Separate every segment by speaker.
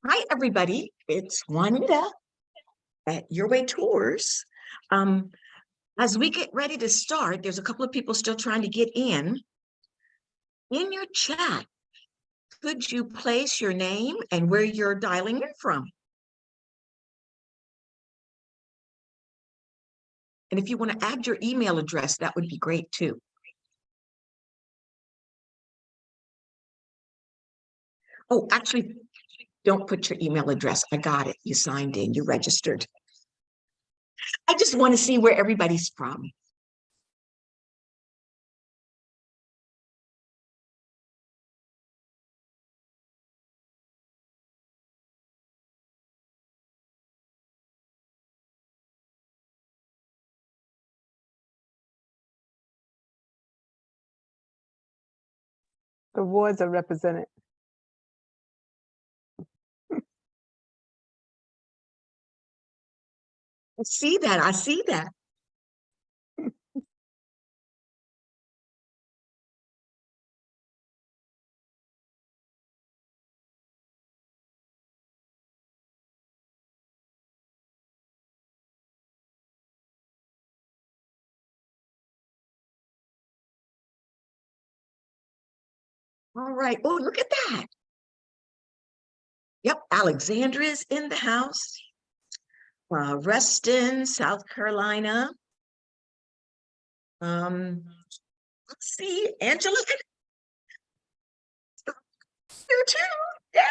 Speaker 1: Hi, everybody. It's Juanita at EurWay Tours. Um, as we get ready to start, there's a couple of people still trying to get in. In your chat, could you place your name and where you're dialing in from? And if you want to add your email address, that would be great too. Oh, actually, don't put your email address. I got it. You signed in, you registered. I just want to see where everybody's from.
Speaker 2: The wards are represented.
Speaker 1: I see that. I see that. All right. Oh, look at that. Yep, Alexandra's in the house. Reston, South Carolina. Let's see, Angela, you too. Yay!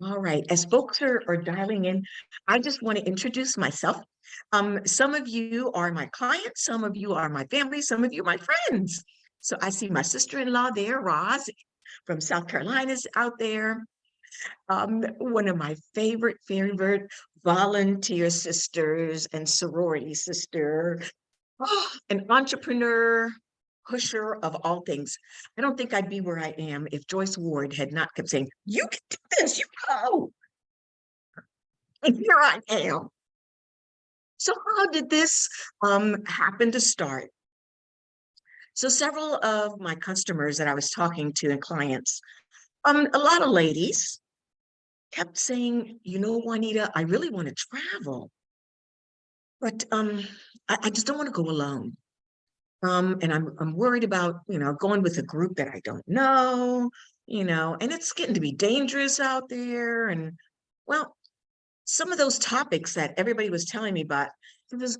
Speaker 1: All right, as folks are dialing in, I just want to introduce myself. Some of you are my clients, some of you are my family, some of you are my friends. So I see my sister-in-law there, Roz from South Carolina's out there. One of my favorite volunteer sisters and sorority sister, an entrepreneur, pusher of all things. I don't think I'd be where I am if Joyce Ward had not kept saying, "You can do this, you go." And here I am. So how did this happen to start? So several of my customers that I was talking to and clients, a lot of ladies kept saying, Juanita, I really want to travel, but I just don't want to go alone. And I'm worried about, going with a group that I don't know, and it's getting to be dangerous out there. And well, some of those topics that everybody was telling me about, it was,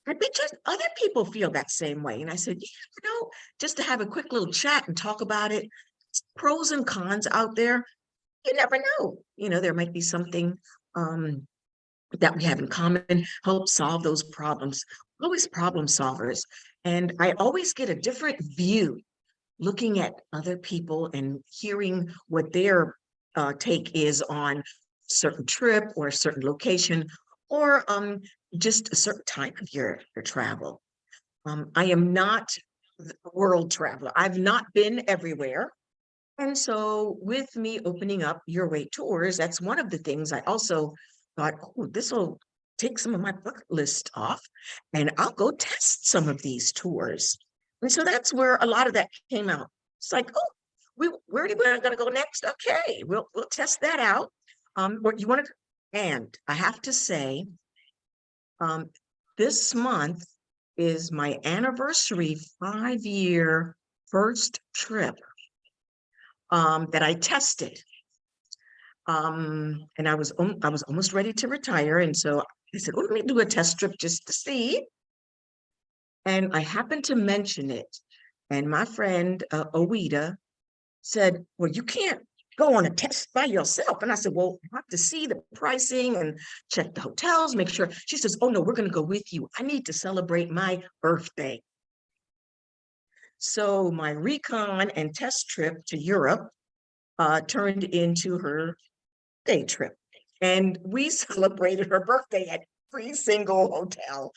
Speaker 1: I bet just other people feel that same way. And I said, just to have a quick little chat and talk about it, pros and cons out there, you never know. There might be something that we have in common, help solve those problems. Always problem solvers. And I always get a different view looking at other people and hearing what their take is on a certain trip or a certain location or just a certain time of your travel. I am not a world traveler. I've not been everywhere. And so with me opening up EurWay Tours, that's one of the things I also thought, oh, this will take some of my bucket list off and I'll go test some of these tours. And so that's where a lot of that came out. It's like, oh, where are we going to go next? Okay, we'll test that out. What you want to, and I have to say, um, this month is my anniversary 5-year first trip that I tested. And I was almost ready to retire. And so I said, well, let me do a test trip just to see. And I happened to mention it. And my friend, Owita, said, well, you can't go on a test by yourself. And I said, well, I have to see the pricing and check the hotels, make sure. She says, oh, no, we're going to go with you. I need to celebrate my birthday. So my recon and test trip to Europe turned into her day trip. And we celebrated her birthday at every single hotel.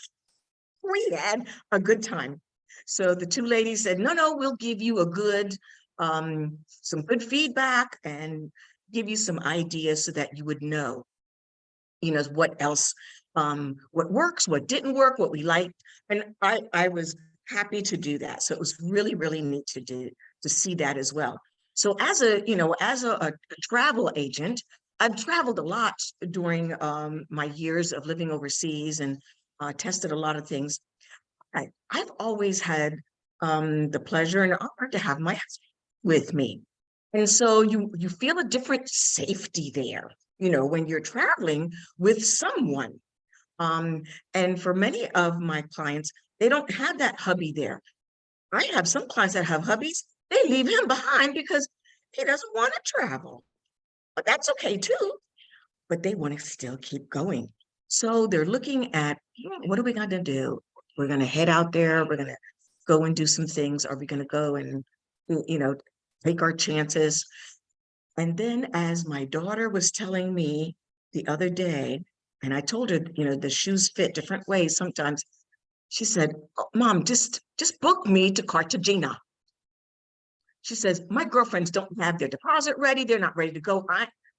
Speaker 1: We had a good time. So the two ladies said, no, we'll give you a good, some good feedback and give you some ideas so that you would know. what else, what works, what didn't work, what we liked. And I was happy to do that. So it was really, really neat to see that as well. So as a travel agent, I've traveled a lot during my years of living overseas and tested a lot of things. I've always had the pleasure and honor to have my husband with me. And so you feel a different safety there, when you're traveling with someone. Um, and for many of my clients, they don't have that hubby there. I have some clients that have hubbies, they leave him behind because he doesn't want to travel. But that's okay too, but they want to still keep going. So they're looking at, what are we going to do? We're going to head out there, we're going to go and do some things. Are we going to go and, you know, take our chances? And then as my daughter was telling me the other day, and I told her, the shoes fit different ways sometimes. She said, "Oh, Mom, just book me to Cartagena." She says, "My girlfriends don't have their deposit ready. They're not ready to go.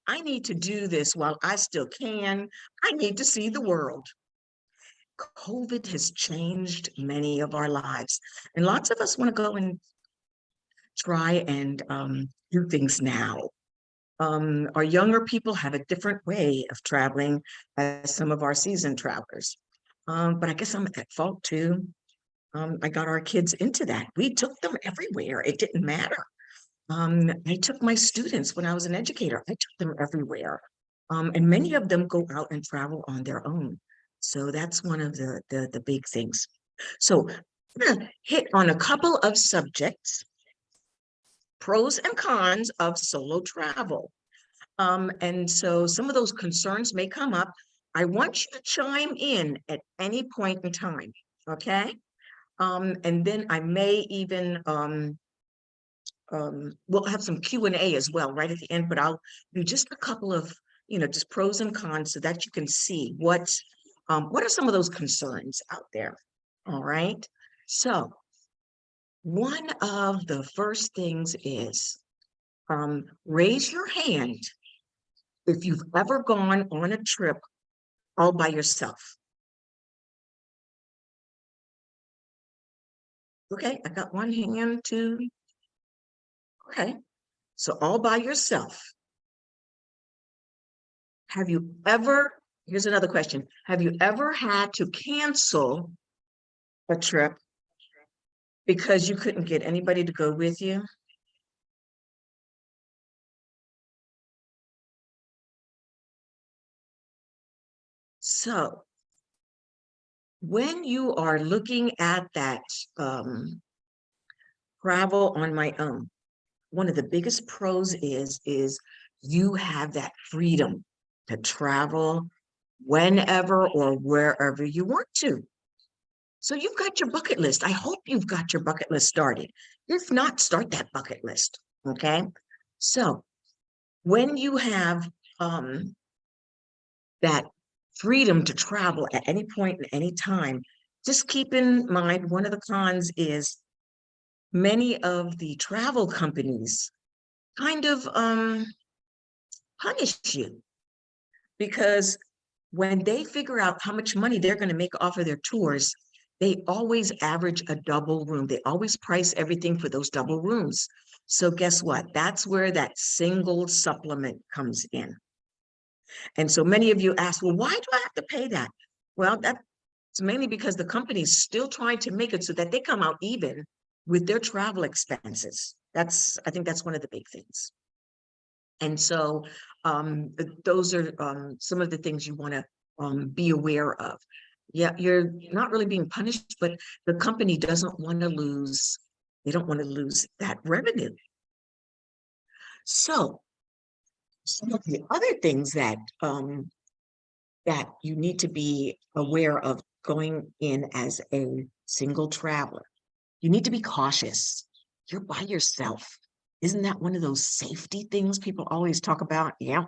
Speaker 1: I need to do this while I still can. I need to see the world." COVID has changed many of our lives, and lots of us want to go and try and do things now. Our younger people have a different way of traveling as some of our seasoned travelers. But I guess I'm at fault too. I got our kids into that. We took them everywhere. It didn't matter. I took my students when I was an educator. I took them everywhere. And many of them go out and travel on their own. So that's one of the big things. So I'm gonna hit on a couple of subjects, pros and cons of solo travel. And so some of those concerns may come up. I want you to chime in at any point in time, okay? And then I may even we'll have some Q&A as well right at the end, but I'll do just a couple of, just pros and cons so that you can see what are some of those concerns out there. All right. So one of the first things is raise your hand if you've ever gone on a trip all by yourself. Okay, I got one hand, two. Okay, so all by yourself. Have you ever, here's another question. Have you ever had to cancel a trip because you couldn't get anybody to go with you? So when you are looking at that travel on my own, one of the biggest pros is you have that freedom to travel whenever or wherever you want to. So you've got your bucket list. I hope you've got your bucket list started. If not, start that bucket list. Okay. So when you have that freedom to travel at any point and any time, just keep in mind one of the cons is many of the travel companies kind of punish you because when they figure out how much money they're going to make off of their tours, they always average a double room. They always price everything for those double rooms. So guess what? That's where that single supplement comes in. And so many of you ask, well, why do I have to pay that? Well, that's mainly because the company's still trying to make it so that they come out even with their travel expenses. I think that's one of the big things. And so those are some of the things you want to be aware of. Yeah, you're not really being punished, but the company doesn't want to lose, they don't want to lose that revenue. So some of the other things that you need to be aware of going in as a single traveler, you need to be cautious. You're by yourself. Isn't that one of those safety things people always talk about? Yeah,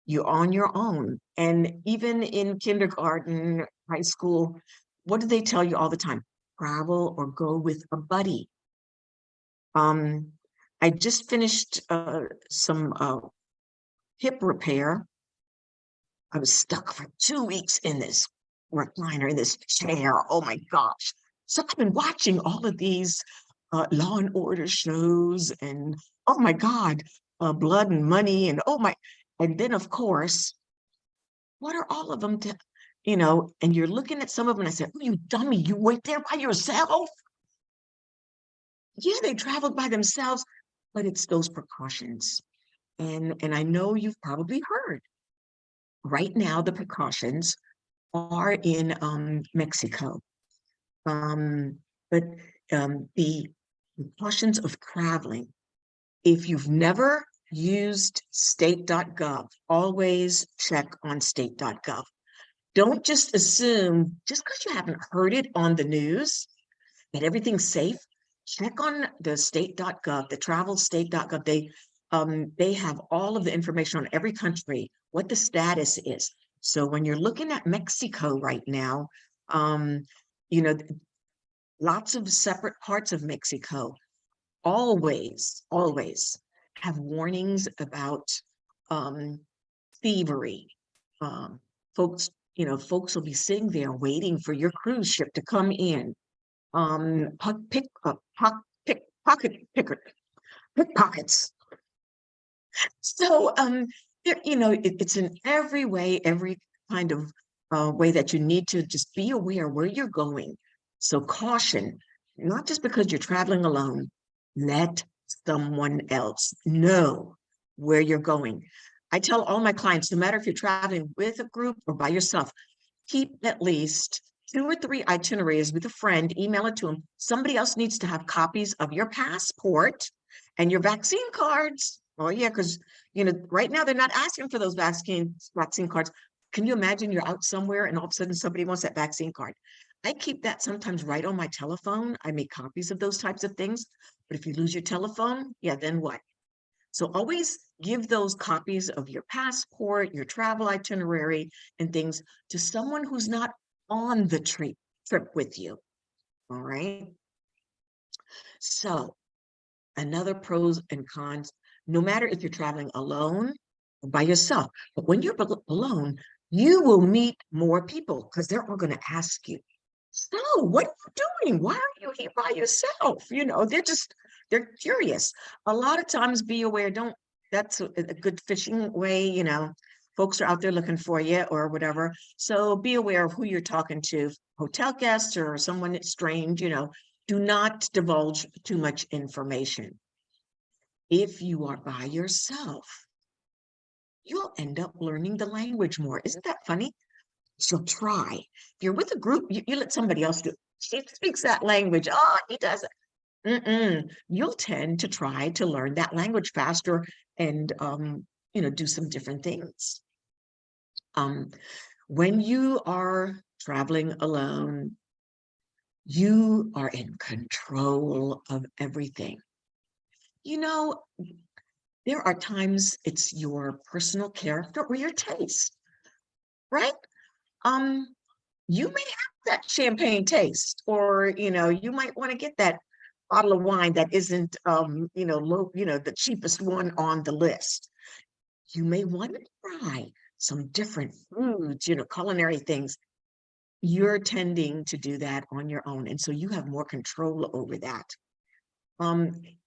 Speaker 1: you're on your own. And even in kindergarten, high school, what do they tell you all the time? Travel or go with a buddy. I just finished some hip repair. I was stuck for 2 weeks in this recliner, in this chair. Oh my gosh. So I've been watching all of these Law and Order shows and oh my God, Blood and Money and oh my, and then of course, what are all of them to, and you're looking at some of them and I said, oh, you dummy, you went there by yourself? Yeah, they traveled by themselves, but it's those precautions. And I know you've probably heard right now the precautions are in Mexico. But the precautions of traveling, if you've never used state.gov, always check on state.gov. Don't just assume, just because you haven't heard it on the news, that everything's safe. Check on the state.gov, the travel state.gov. They have all of the information on every country, what the status is. So when you're looking at Mexico right now, you know, lots of separate parts of Mexico always have warnings about thievery. Folks, folks will be sitting there waiting for your cruise ship to come in. Pickpockets. So, it's in every way, every kind of way that you need to just be aware where you're going. So caution, not just because you're traveling alone, let someone else know where you're going. I tell all my clients, no matter if you're traveling with a group or by yourself, keep at least 2 or 3 itineraries with a friend, email it to them. Somebody else needs to have copies of your passport and your vaccine cards. Oh yeah, because right now they're not asking for those vaccine cards. Can you imagine you're out somewhere and all of a sudden somebody wants that vaccine card? I keep that sometimes right on my telephone. I make copies of those types of things. But if you lose your telephone, yeah, then what? So always give those copies of your passport, your travel itinerary, and things to someone who's not on the trip with you. All right. So another pros and cons, no matter if you're traveling alone or by yourself, but when you're alone, you will meet more people because they're all going to ask you, so what are you doing? Why are you here by yourself? They're curious. A lot of times be aware, that's a good fishing way, folks are out there looking for you or whatever. So be aware of who you're talking to, hotel guests or someone that's strange, do not divulge too much information. If you are by yourself, you'll end up learning the language more. Isn't that funny? So try. If you're with a group, you let somebody else do it. She speaks that language. Oh, he does it. You'll tend to try to learn that language faster and, do some different things. When you are traveling alone, you are in control of everything. There are times it's your personal character or your taste, right? You may have that champagne taste, or you might want to get that bottle of wine that isn't low, the cheapest one on the list. You may want to try some different foods, culinary things. You're tending to do that on your own, and so you have more control over that.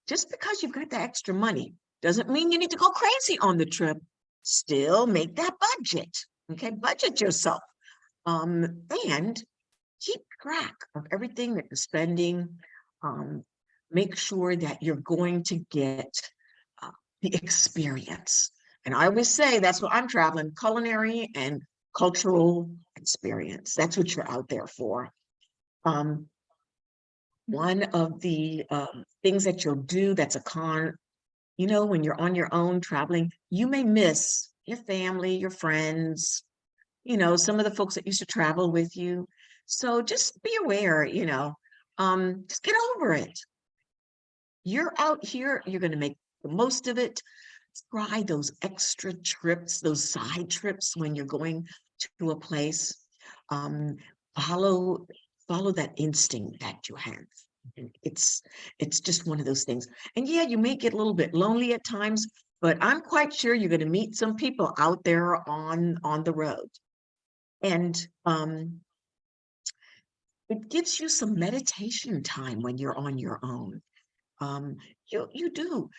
Speaker 1: Just because you've got the extra money doesn't mean you need to go crazy on the trip. Still make that budget. Okay, budget yourself. And keep track of everything that you're spending. Make sure that you're going to get the experience. And I always say that's what I'm traveling, culinary and cultural experience. That's what you're out there for. One of the things that you'll do that's a con, when you're on your own traveling, you may miss your family, your friends, some of the folks that used to travel with you. So just be aware, just get over it. You're out here, you're going to make the most of it. Try those extra trips, those side trips when you're going to a place. Follow that instinct that you have. It's just one of those things. And yeah, you may get a little bit lonely at times, but I'm quite sure you're going to meet some people out there on the road. And it gives you some meditation time when you're on your own. Um, you do.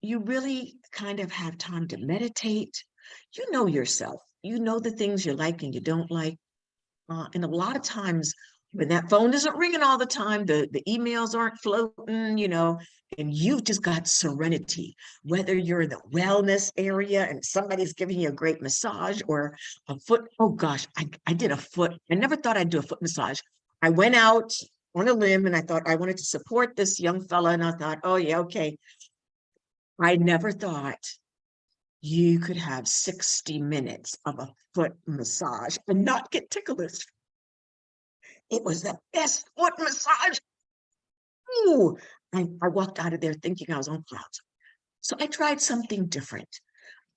Speaker 1: You really kind of have time to meditate. You know yourself. You know the things you like and you don't like. And a lot of times when that phone isn't ringing all the time, the emails aren't floating, and you just got serenity, whether you're in the wellness area and somebody's giving you a great massage or a foot. Oh gosh, I did a foot. I never thought I'd do a foot massage. I went out on a limb and I thought I wanted to support this young fella. And I thought, oh yeah, okay. I never thought you could have 60 minutes of a foot massage and not get ticklish. It was the best foot massage. Ooh, I walked out of there thinking I was on clouds. So I tried something different.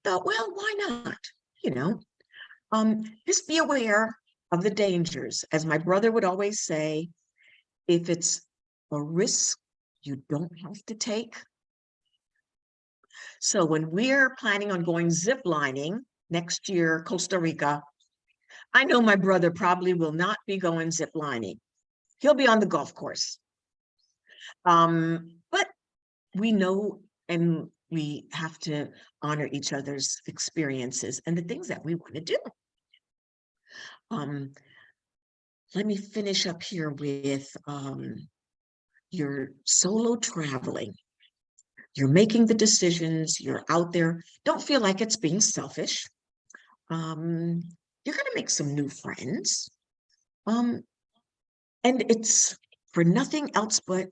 Speaker 1: Thought, well, why not? You know, just be aware of the dangers. As my brother would always say, if it's a risk you don't have to take. So when we're planning on going zip lining next year, Costa Rica, I know my brother probably will not be going zip lining. He'll be on the golf course. But we know and we have to honor each other's experiences and the things that we want to do. Let me finish up here with your solo traveling. You're making the decisions, you're out there. Don't feel like it's being selfish. You're going to make some new friends. And it's for nothing else but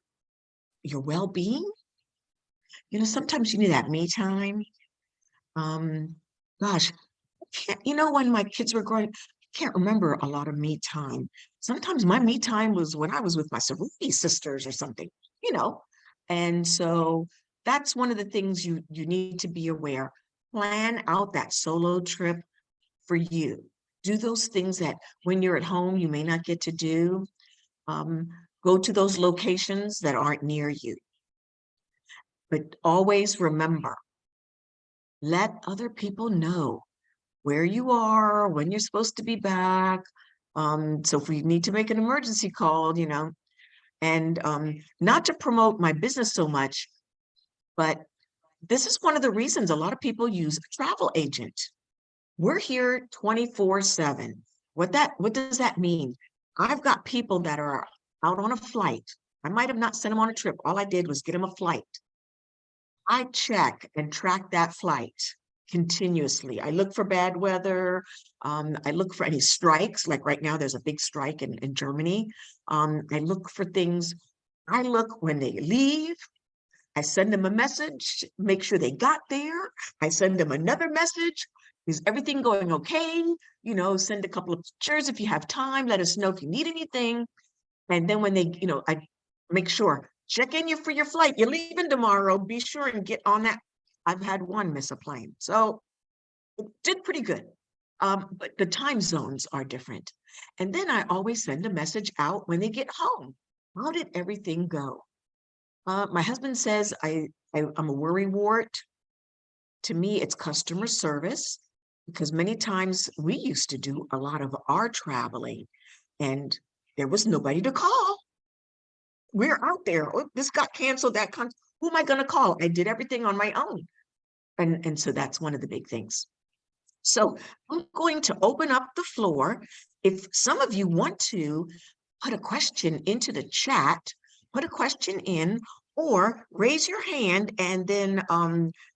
Speaker 1: your well-being. Sometimes you need that me time. Gosh, when my kids were growing, I can't remember a lot of me time. Sometimes my me time was when I was with my sorority sisters or something, you know. And so that's one of the things you need to be aware. Plan out that solo trip for you. Do those things that when you're at home, you may not get to do. Go to those locations that aren't near you. But always remember, let other people know where you are, when you're supposed to be back. So if we need to make an emergency call, and not to promote my business so much, but this is one of the reasons a lot of people use a travel agent. We're here 24/7. What does that mean? I've got people that are out on a flight. I might have not sent them on a trip. All I did was get them a flight. I check and track that flight continuously. I look for bad weather. I look for any strikes. Like right now, there's a big strike in Germany. I look for things. I look when they leave. I send them a message, make sure they got there. I send them another message. Is everything going okay? Send a couple of pictures if you have time. Let us know if you need anything. And then when they, I make sure, check in for your flight. You're leaving tomorrow. Be sure and get on that. I've had one miss a plane. So it did pretty good. But the time zones are different. And then I always send a message out when they get home. How did everything go? My husband says I'm a worrywart. To me, it's customer service because many times we used to do a lot of our traveling and there was nobody to call. We're out there. Oh, this got canceled. Who am I going to call? I did everything on my own. And so that's one of the big things. So I'm going to open up the floor. If some of you want to put a question into the chat, put a question in, or raise your hand, and then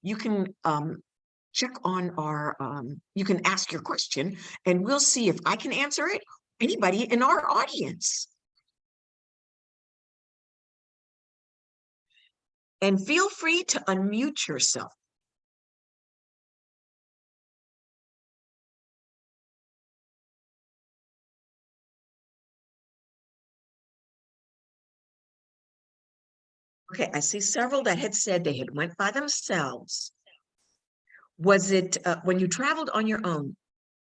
Speaker 1: you can check on you can ask your question, and we'll see if I can answer it, anybody in our audience. And feel free to unmute yourself. Okay, I see several that had said they had went by themselves. Was it when you traveled on your own,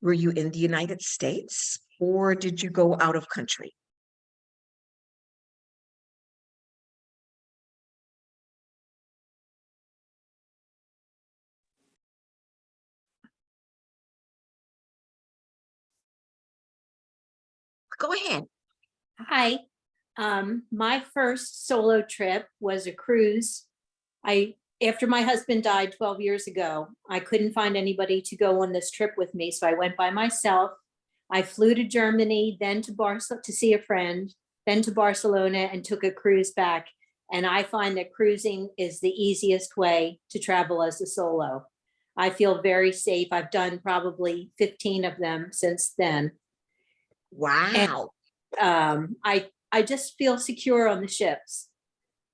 Speaker 1: were you in the United States or did you go out of country? Go ahead.
Speaker 3: Hi. My first solo trip was a cruise. After my husband died 12 years ago, I couldn't find anybody to go on this trip with me. So I went by myself. I flew to Germany, then to Barcelona to see a friend, then to Barcelona and took a cruise back. And I find that cruising is the easiest way to travel as a solo. I feel very safe. I've done probably 15 of them since then.
Speaker 1: Wow.
Speaker 3: I just feel secure on the ships.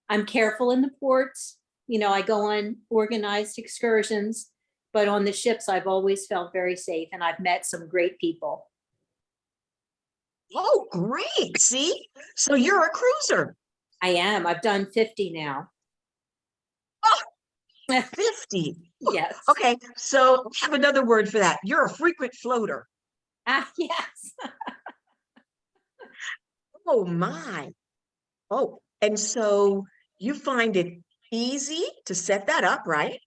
Speaker 3: I'm careful in the ports. You know, I go on organized excursions, but on the ships, I've always felt very safe and I've met some great people.
Speaker 1: Oh, great. See? So you're a cruiser.
Speaker 3: I am. I've done 50 now.
Speaker 1: Oh, 50.
Speaker 3: Yes.
Speaker 1: Okay. So I have another word for that. You're a frequent floater.
Speaker 3: Yes.
Speaker 1: Oh my. Oh, and so you find it easy to set that up, right?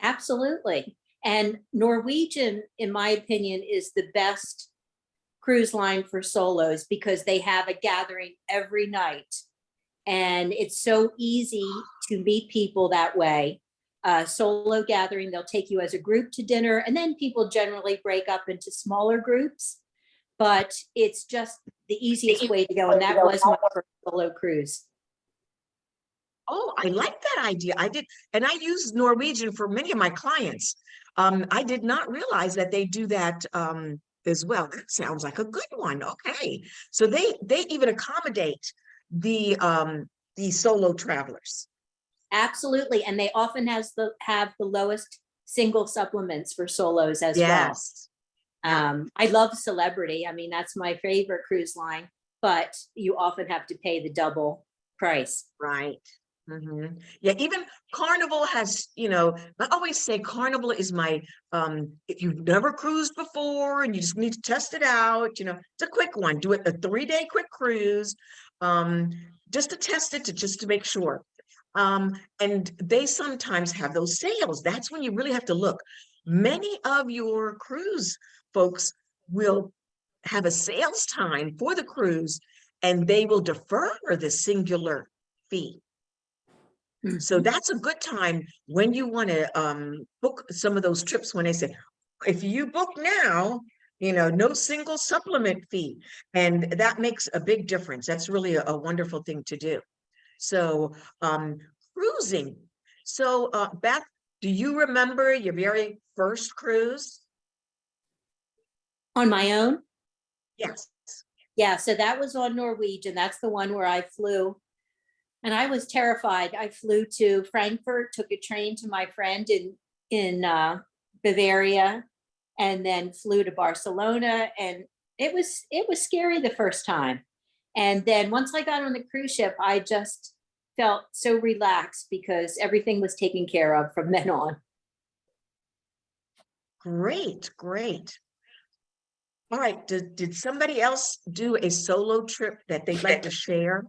Speaker 3: Absolutely. And Norwegian, in my opinion, is the best cruise line for solos because they have a gathering every night. And it's so easy to meet people that way. Solo gathering, they'll take you as a group to dinner, and then people generally break up into smaller groups. But it's just the easiest way to go. And that was my first solo cruise.
Speaker 1: Oh, I like that idea. I did, and I use Norwegian for many of my clients. I did not realize that they do that as well. That sounds like a good one. Okay, so they even accommodate the solo travelers.
Speaker 3: Absolutely. And they often have the lowest single supplements for solos as well.
Speaker 1: Yes. Yeah.
Speaker 3: I love Celebrity. I mean, that's my favorite cruise line, but you often have to pay the double price.
Speaker 1: Right. Yeah, even Carnival has, you know, I always say Carnival is my, if you've never cruised before and you just need to test it out, you know, it's a quick one. Do it a 3-day quick cruise, just to test it, just to make sure. And they sometimes have those sales. That's when you really have to look. Many of your cruise folks will have a sales time for the cruise and they will defer the singular fee. So that's a good time when you want to book some of those trips when they say, if you book now, you know, no single supplement fee. And that makes a big difference. That's really a wonderful thing to do. So cruising. So Beth, do you remember your very first cruise?
Speaker 3: On my own?
Speaker 1: Yes.
Speaker 3: Yeah, so that was on Norwegian. That's the one where I flew. And I was terrified. I flew to Frankfurt, took a train to my friend in Bavaria, and then flew to Barcelona. And it was scary the first time. And then once I got on the cruise ship, I just felt so relaxed because everything was taken care of from then on.
Speaker 1: Great, great. All right, did somebody else do a solo trip that they'd like to share?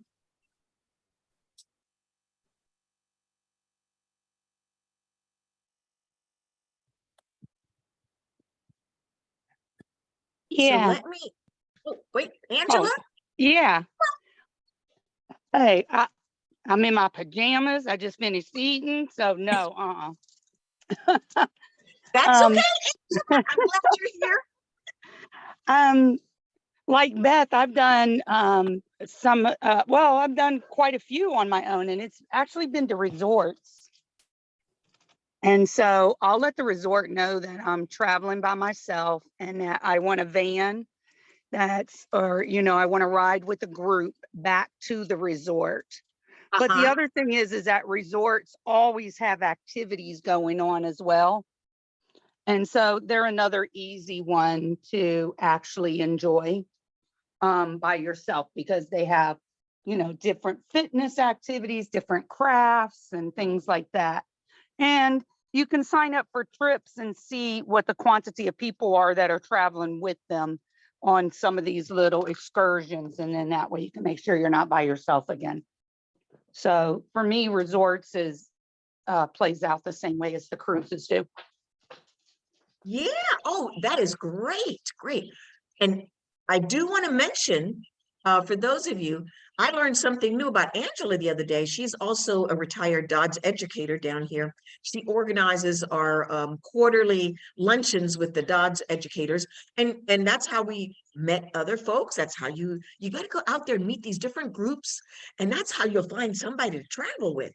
Speaker 4: Yeah.
Speaker 1: So let me, oh, wait, Angela?
Speaker 4: Oh, yeah. Hey, I'm in my pajamas. I just finished eating, so no,
Speaker 1: That's
Speaker 4: Um,
Speaker 1: okay. I'm glad you're here.
Speaker 4: Like Beth, I've done some. Well, I've done quite a few on my own, and it's actually been to resorts. And so I'll let the resort know that I'm traveling by myself and that I want a van or, you know, I want to ride with a group back to the resort. But the other thing is that resorts always have activities going on as well. And so they're another easy one to actually enjoy by yourself because they have, you know, different fitness activities, different crafts and things like that. And you can sign up for trips and see what the quantity of people are that are traveling with them on some of these little excursions. And then that way you can make sure you're not by yourself again. So for me, resorts plays out the same way as the cruises do.
Speaker 1: Yeah. Oh, that is great. Great. And I do want to mention For those of you, I learned something new about Angela the other day. She's also a retired Dodge educator down here. She organizes our quarterly luncheons with the Dodge educators, and that's how we met other folks. That's how you got to go out there and meet these different groups, and that's how you'll find somebody to travel with.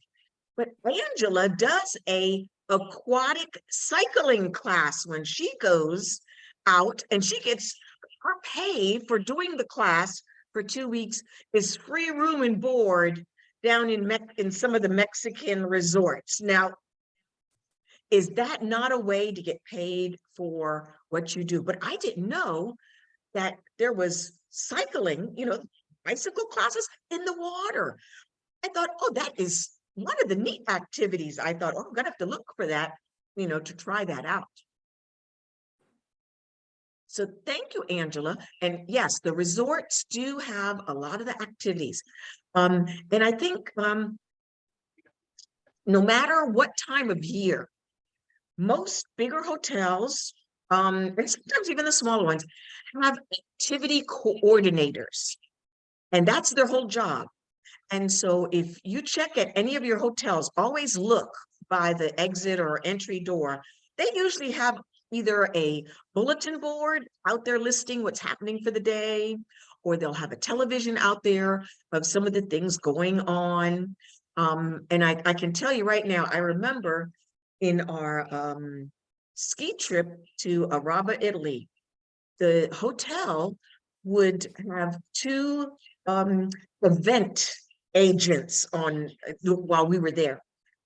Speaker 1: But Angela does a aquatic cycling class when she goes out, and she gets her pay for doing the class for 2 weeks is free room and board down in some of the Mexican resorts. Now, is that not a way to get paid for what you do? But I didn't know that there was cycling, bicycle classes in the water. I thought, oh, that is one of the neat activities. I thought, oh, I'm gonna have to look for that, to try that out. So thank you, Angela. And yes, the resorts do have a lot of the activities. And I think no matter what time of year, most bigger hotels, and sometimes even the smaller ones, have activity coordinators. And that's their whole job. And so if you check at any of your hotels, always look by the exit or entry door. They usually have either a bulletin board out there listing what's happening for the day, or they'll have a television out there of some of the things going on. And I can tell you right now, I remember in our ski trip to Araba, Italy, the hotel would have two event agents on while we were there.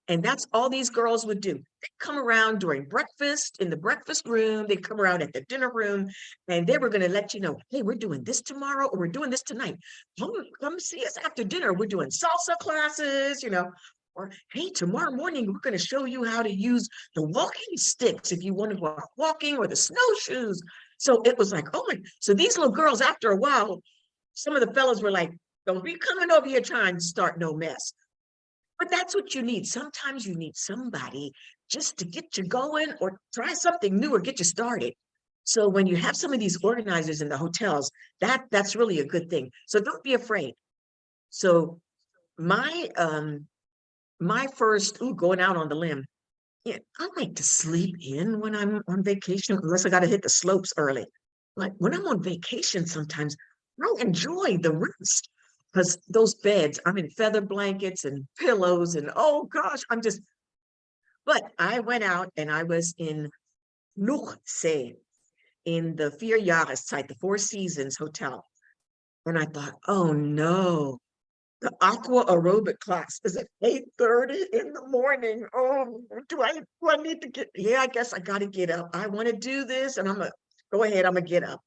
Speaker 1: And that's all these girls would do. They'd come around during breakfast in the breakfast room. They'd come around at the dinner room, and they were going to let you know, hey, we're doing this tomorrow, or we're doing this tonight. Come see us after dinner. We're doing salsa classes, or hey, tomorrow morning, we're going to show you how to use the walking sticks if you want to go walking, or the snowshoes. So it was like, oh my, so these little girls, after a while, some of the fellas were like, don't be coming over here trying to start no mess. But that's what you need. Sometimes you need somebody just to get you going, or try something new, or get you started. So when you have some of these organizers in the hotels, that's really a good thing. So don't be afraid. So my first going out on the limb, yeah, I like to sleep in when I'm on vacation, unless I got to hit the slopes early. But when I'm on vacation, sometimes I enjoy the rest, because those beds, I'm in feather blankets and pillows, and oh gosh, but I went out and I was in Luchsee in the Vier Jahreszeit, the Four Seasons Hotel. And I thought, oh no, the aqua aerobic class is at 8:30 in the morning. Oh, do I need to get, yeah, I guess I got to get up. I want to do this, and I'm gonna get up.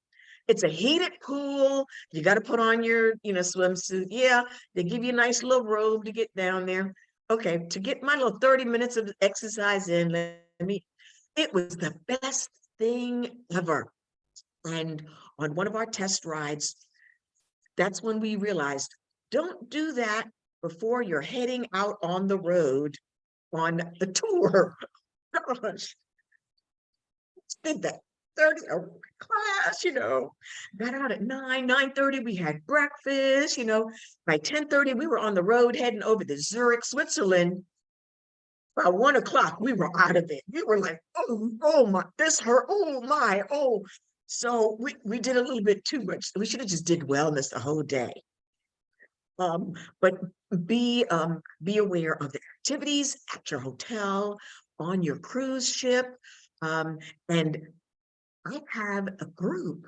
Speaker 1: It's a heated pool. You got to put on your, swimsuit. Yeah, they give you a nice little robe to get down there. Okay, to get my little 30 minutes of exercise in, it was the best thing ever. And on one of our test rides, that's when we realized, don't do that before you're heading out on the road on the tour. Gosh, did that 30 class, got out at 9:30. We had breakfast, by 10:30, we were on the road heading over to Zurich, Switzerland. By 1 o'clock, we were out of it. We were like, oh my, this hurt. Oh my, oh. So we did a little bit too much. We should have just did wellness the whole day. But be aware of the activities at your hotel, on your cruise ship. And I have a group.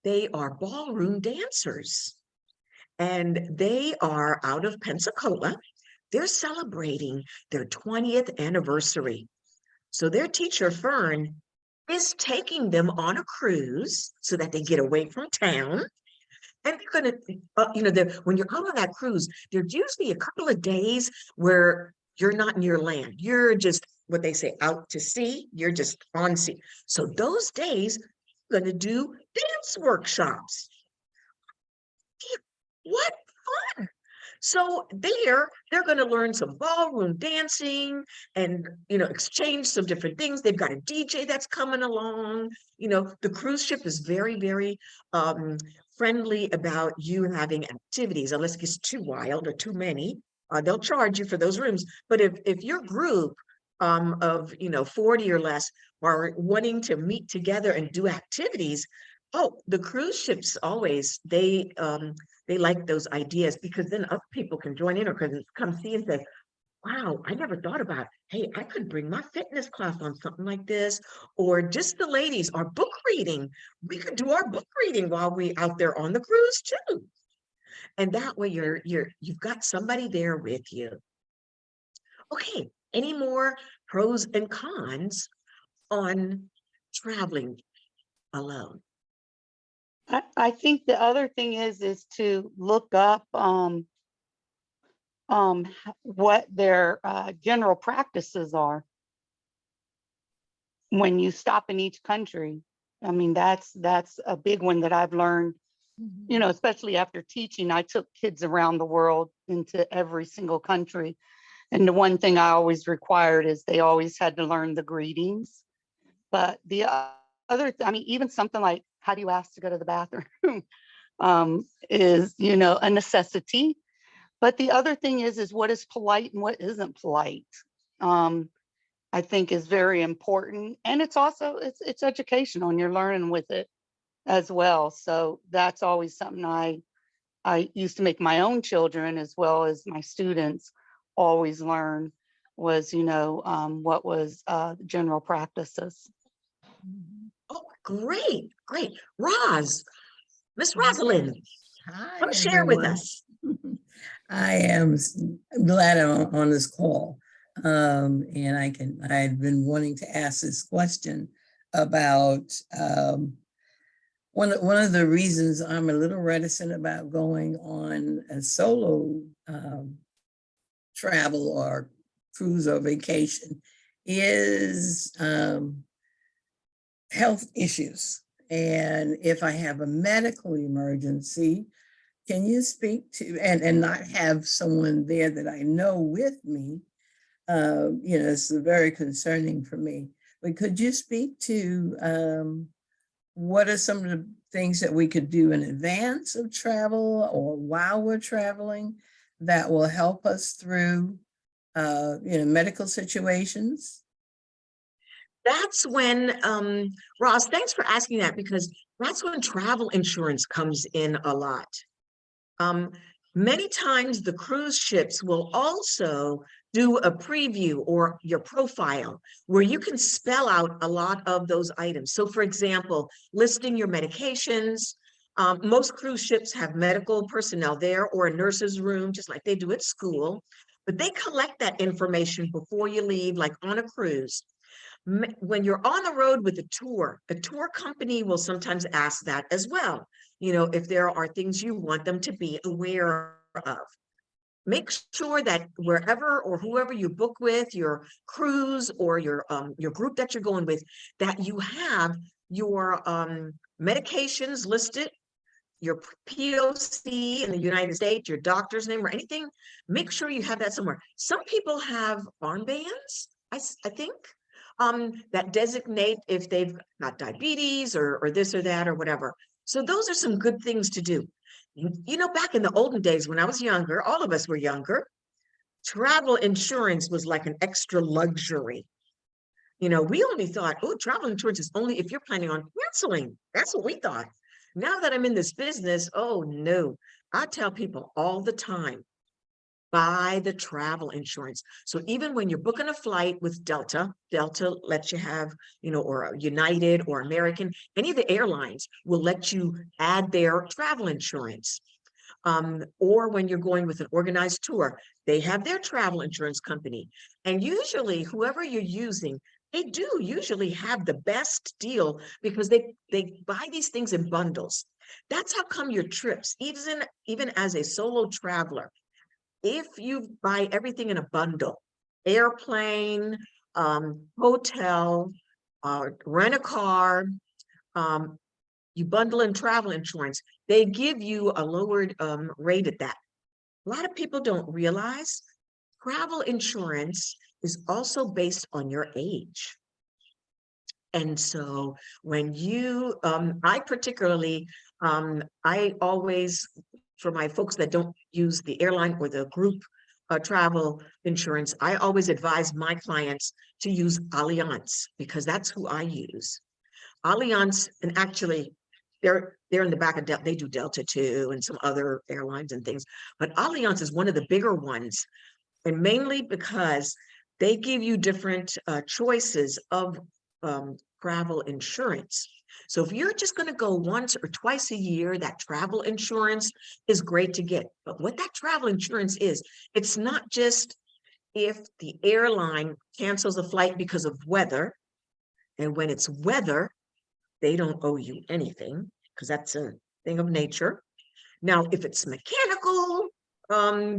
Speaker 1: They are ballroom dancers, and they are out of Pensacola. They're celebrating their 20th anniversary. So their teacher, Fern, is taking them on a cruise so that they get away from town. And they're going to, when you're out on that cruise, there's usually a couple of days where you're not near land. You're just, what they say, out to sea. You're just on sea. So those days, you're going to do dance workshops. What fun! So they're going to learn some ballroom dancing and, exchange some different things. They've got a DJ that's coming along. The cruise ship is very, very friendly about you having activities, unless it gets too wild or too many. They'll charge you for those rooms. But if your group of 40 or less are wanting to meet together and do activities, oh, the cruise ships always they like those ideas, because then other people can join in or can come see and say, wow, I never thought about, hey, I could bring my fitness class on something like this, or just the ladies, our book reading. We could do our book reading while we out there on the cruise too. And that way you've got somebody there with you. Okay, any more pros and cons on traveling alone?
Speaker 4: I think the other thing is to look up what their general practices are when you stop in each country. I mean, that's a big one that I've learned, especially after teaching. I took kids around the world into every single country. And the one thing I always required is they always had to learn the greetings. But the other, I mean, even something like, how do you ask to go to the bathroom is, a necessity. But the other thing is what is polite and what isn't polite, I think is very important. And it's also, it's educational, and you're learning with it as well. So that's always something I used to make my own children, as well as my students, always learn was, what was general practices.
Speaker 1: Oh, great, great. Miss Rosalind,
Speaker 5: Hi,
Speaker 1: come share with
Speaker 5: everyone.
Speaker 1: us.
Speaker 5: I am glad I'm on this call. And I've been wanting to ask this question about one of the reasons I'm a little reticent about going on a solo travel or cruise or vacation is health issues. And if I have a medical emergency, can you speak to, and not have someone there that I know with me? It's very concerning for me. But could you speak to what are some of the things that we could do in advance of travel or while we're traveling that will help us through, medical situations?
Speaker 1: That's when, Ross, thanks for asking that, because that's when travel insurance comes in a lot. Many times the cruise ships will also do a preview or your profile where you can spell out a lot of those items. So for example, listing your medications. Most cruise ships have medical personnel there, or a nurse's room, just like they do at school, but they collect that information before you leave, like on a cruise. When you're on the road with a tour company will sometimes ask that as well. If there are things you want them to be aware of. Make sure that wherever or whoever you book with, your cruise or your group that you're going with, that you have your medications listed, your POC in the United States, your doctor's name or anything. Make sure you have that somewhere. Some people have armbands, I think, that designate if they've got diabetes or this or that or whatever. So those are some good things to do. Back in the olden days when I was younger, all of us were younger, travel insurance was like an extra luxury. We only thought, oh, travel insurance is only if you're planning on canceling. That's what we thought. Now that I'm in this business, oh no, I tell people all the time, buy the travel insurance. So even when you're booking a flight with Delta lets you have, or United or American, any of the airlines will let you add their travel insurance. Or when you're going with an organized tour, they have their travel insurance company. And usually whoever you're using, they do usually have the best deal, because they buy these things in bundles. That's how come your trips, even as a solo traveler, if you buy everything in a bundle, airplane, hotel, rent a car, you bundle in travel insurance, they give you a lowered rate at that. A lot of people don't realize travel insurance is also based on your age. And so when you, I particularly, I always, for my folks that don't use the airline or the group travel insurance, I always advise my clients to use Allianz because that's who I use. Allianz, and actually, they're in the back of they do Delta too, and some other airlines and things. But Allianz is one of the bigger ones, and mainly because they give you different choices of travel insurance. So if you're just going to go once or twice a year, that travel insurance is great to get. But what that travel insurance is, it's not just if the airline cancels a flight because of weather. And when it's weather, they don't owe you anything because that's a thing of nature. Now, if it's mechanical,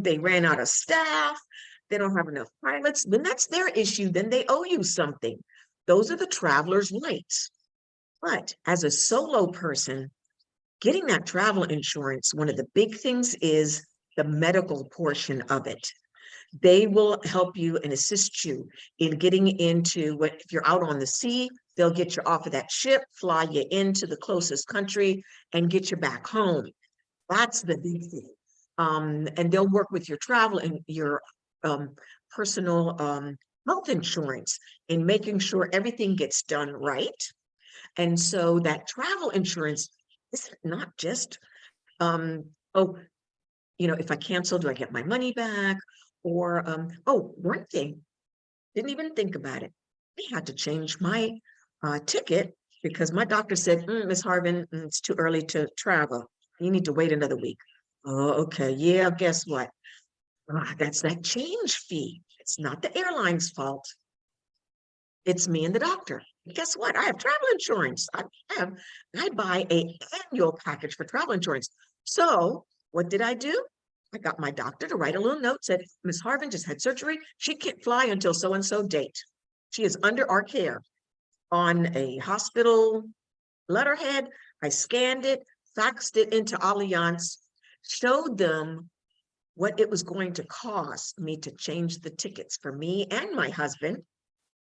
Speaker 1: they ran out of staff, they don't have enough pilots, then that's their issue, then they owe you something. Those are the traveler's rights. But as a solo person, getting that travel insurance, one of the big things is the medical portion of it. They will help you and assist you in getting into what, if you're out on the sea, they'll get you off of that ship, fly you into the closest country and get you back home. That's the big thing. And they'll work with your travel and your personal health insurance in making sure everything gets done right. And so that travel insurance is not just, oh, if I cancel, do I get my money back? Or, one thing, didn't even think about it. I had to change my ticket because my doctor said, Ms. Harvin, it's too early to travel. You need to wait another week. Oh, okay. Yeah, guess what? That's that change fee. It's not the airline's fault. It's me and the doctor. Guess what? I have travel insurance. I buy an annual package for travel insurance. So what did I do? I got my doctor to write a little note, said, Ms. Harvin just had surgery. She can't fly until so-and-so date. She is under our care. On a hospital letterhead, I scanned it, faxed it into Allianz, showed them what it was going to cost me to change the tickets for me and my husband.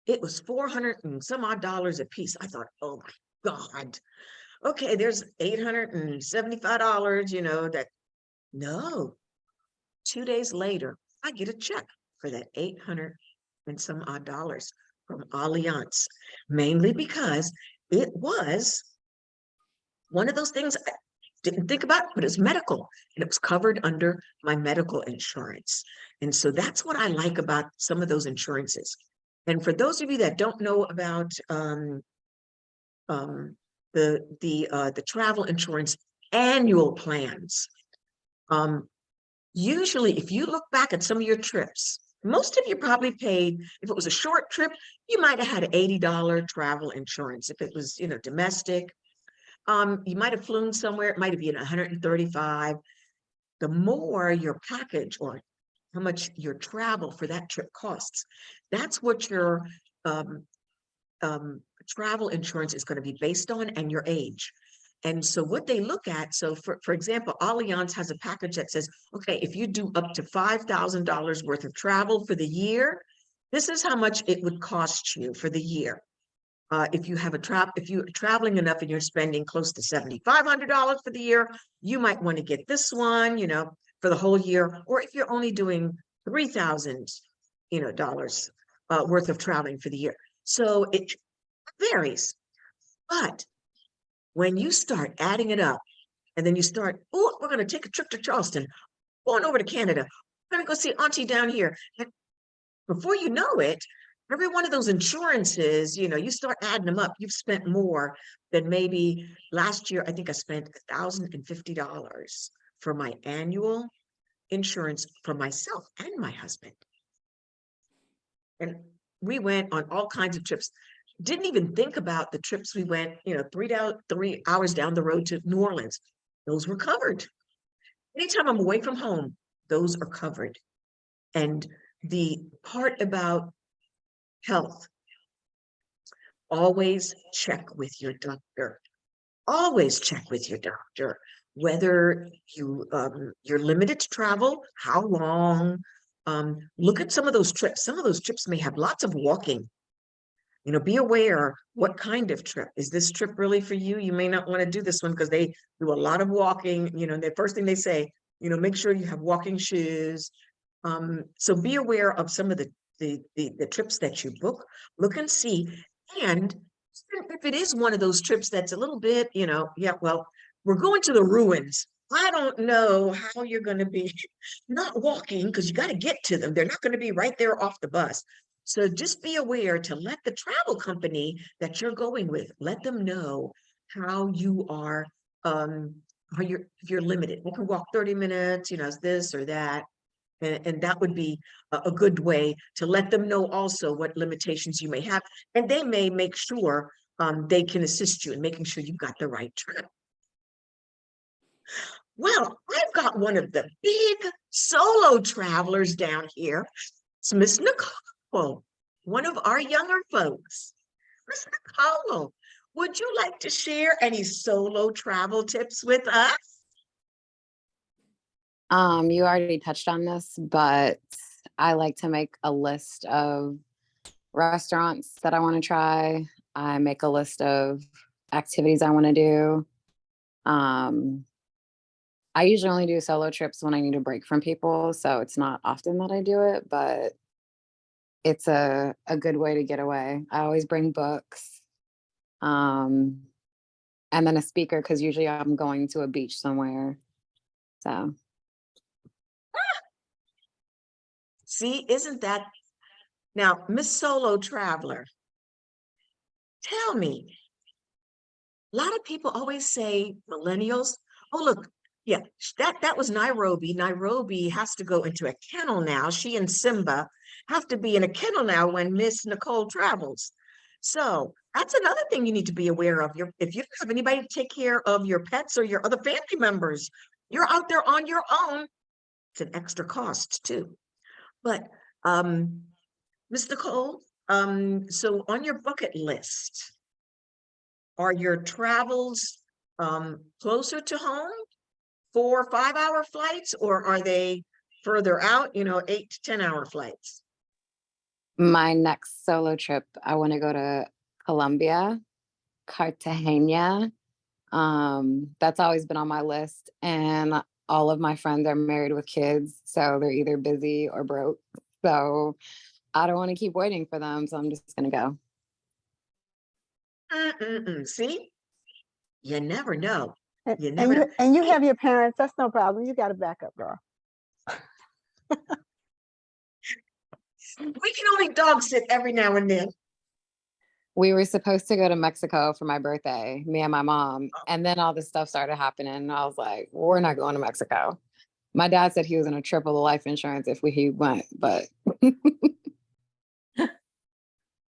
Speaker 1: It was $400 and some odd a piece. I thought, oh my God. Okay, there's $875, no. 2 days later, I get a check for that 800 and some odd dollars from Allianz, mainly because it was one of those things I didn't think about, but it's medical, and it was covered under my medical insurance. And so that's what I like about some of those insurances. And for those of you that don't know about the travel insurance annual plans, usually if you look back at some of your trips, most of you probably paid, if it was a short trip, you might have had $80 travel insurance. If it was, domestic, you might have flown somewhere, it might have been 135. The more your package or how much your travel for that trip costs, that's what your travel insurance is going to be based on, and your age. And so what they look at, so for example, Allianz has a package that says, okay, if you do up to $5,000 worth of travel for the year, this is how much it would cost you for the year. If you have if you're traveling enough and you're spending close to $7,500 for the year, you might want to get this one, for the whole year. Or if you're only doing $3,000, dollars worth of traveling for the year. So it varies. But when you start adding it up, and then you start, oh, we're going to take a trip to Charleston, going over to Canada, we're going to go see Auntie down here. And before you know it, every one of those insurances, you start adding them up, you've spent more than maybe last year. I think I spent $1,050 for my annual insurance for myself and my husband. And we went on all kinds of trips. Didn't even think about the trips we went, 3 hours down the road to New Orleans. Those were covered. Anytime I'm away from home, those are covered. And the part about health, always check with your doctor. Always check with your doctor, whether you're limited to travel, how long. Look at some of those trips. Some of those trips may have lots of walking. be aware what kind of trip. Is this trip really for you? You may not want to do this one because they do a lot of walking. The first thing they say, make sure you have walking shoes. So be aware of some of the trips that you book. Look and see. And if it is one of those trips that's a little bit, yeah, well, we're going to the ruins. I don't know how you're going to be not walking because you got to get to them. They're not going to be right there off the bus. So just be aware to let the travel company that you're going with, let them know how you are, if you're limited. We can walk 30 minutes, this or that. And that would be a good way to let them know also what limitations you may have. And they may make sure they can assist you in making sure you've got the right trip. Well, I've got one of the big solo travelers down here. It's Miss Nicole, one of our younger folks. Miss Nicole, would you like to share any solo travel tips with us?
Speaker 6: You already touched on this, but I like to make a list of restaurants that I want to try. I make a list of activities I want to do. I usually only do solo trips when I need a break from people, so it's not often that I do it, but it's a good way to get away. I always bring books, and then a speaker because usually I'm going to a beach somewhere. So.
Speaker 1: See, isn't that now, Miss Solo Traveler? Tell me, a lot of people always say millennials. Oh, look, yeah, that was Nairobi. Nairobi has to go into a kennel now. She and Simba have to be in a kennel now when Miss Nicole travels. So that's another thing you need to be aware of. If you don't have anybody to take care of your pets or your other family members, you're out there on your own. It's an extra cost too. But Ms. Nicole, so on your bucket list, are your travels closer to home, 4 or 5 hour flights, or are they further out, 8 to 10 hour flights?
Speaker 6: My next solo trip, I want to go to Colombia, Cartagena. That's always been on my list. And all of my friends are married with kids, so they're either busy or broke. So I don't want to keep waiting for them, so I'm just going to
Speaker 1: go. See, you never know. You
Speaker 2: And
Speaker 1: never know.
Speaker 2: you have your parents. That's no problem. You got a backup, girl.
Speaker 1: We can only dog sit every now and then.
Speaker 6: We were supposed to go to Mexico for my birthday, me and my mom, and then all this stuff started happening. And I was like, we're not going to Mexico. My dad said he was going to triple the life insurance if he went, but.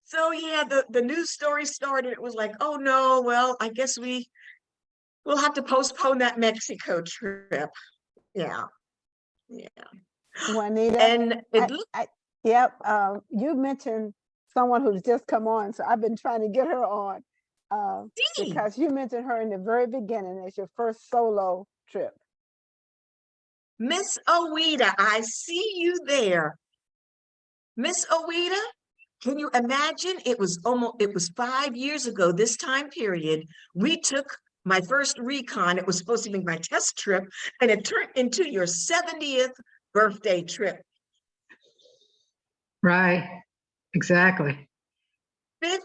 Speaker 1: So yeah, the news story started. It was like, oh no, well, I guess we'll have to postpone that Mexico trip. Yeah.
Speaker 2: Juanita,
Speaker 1: And
Speaker 2: yep. You mentioned someone who's just come on, so I've been trying to get her on because you mentioned her in the very beginning as your first solo trip.
Speaker 1: Miss Owita, I see you there. Miss Owita, can you imagine? It was 5 years ago, this time period, we took my first recon. It was supposed to be my test trip, and it turned into your 70th birthday trip.
Speaker 7: Right, exactly.
Speaker 1: 5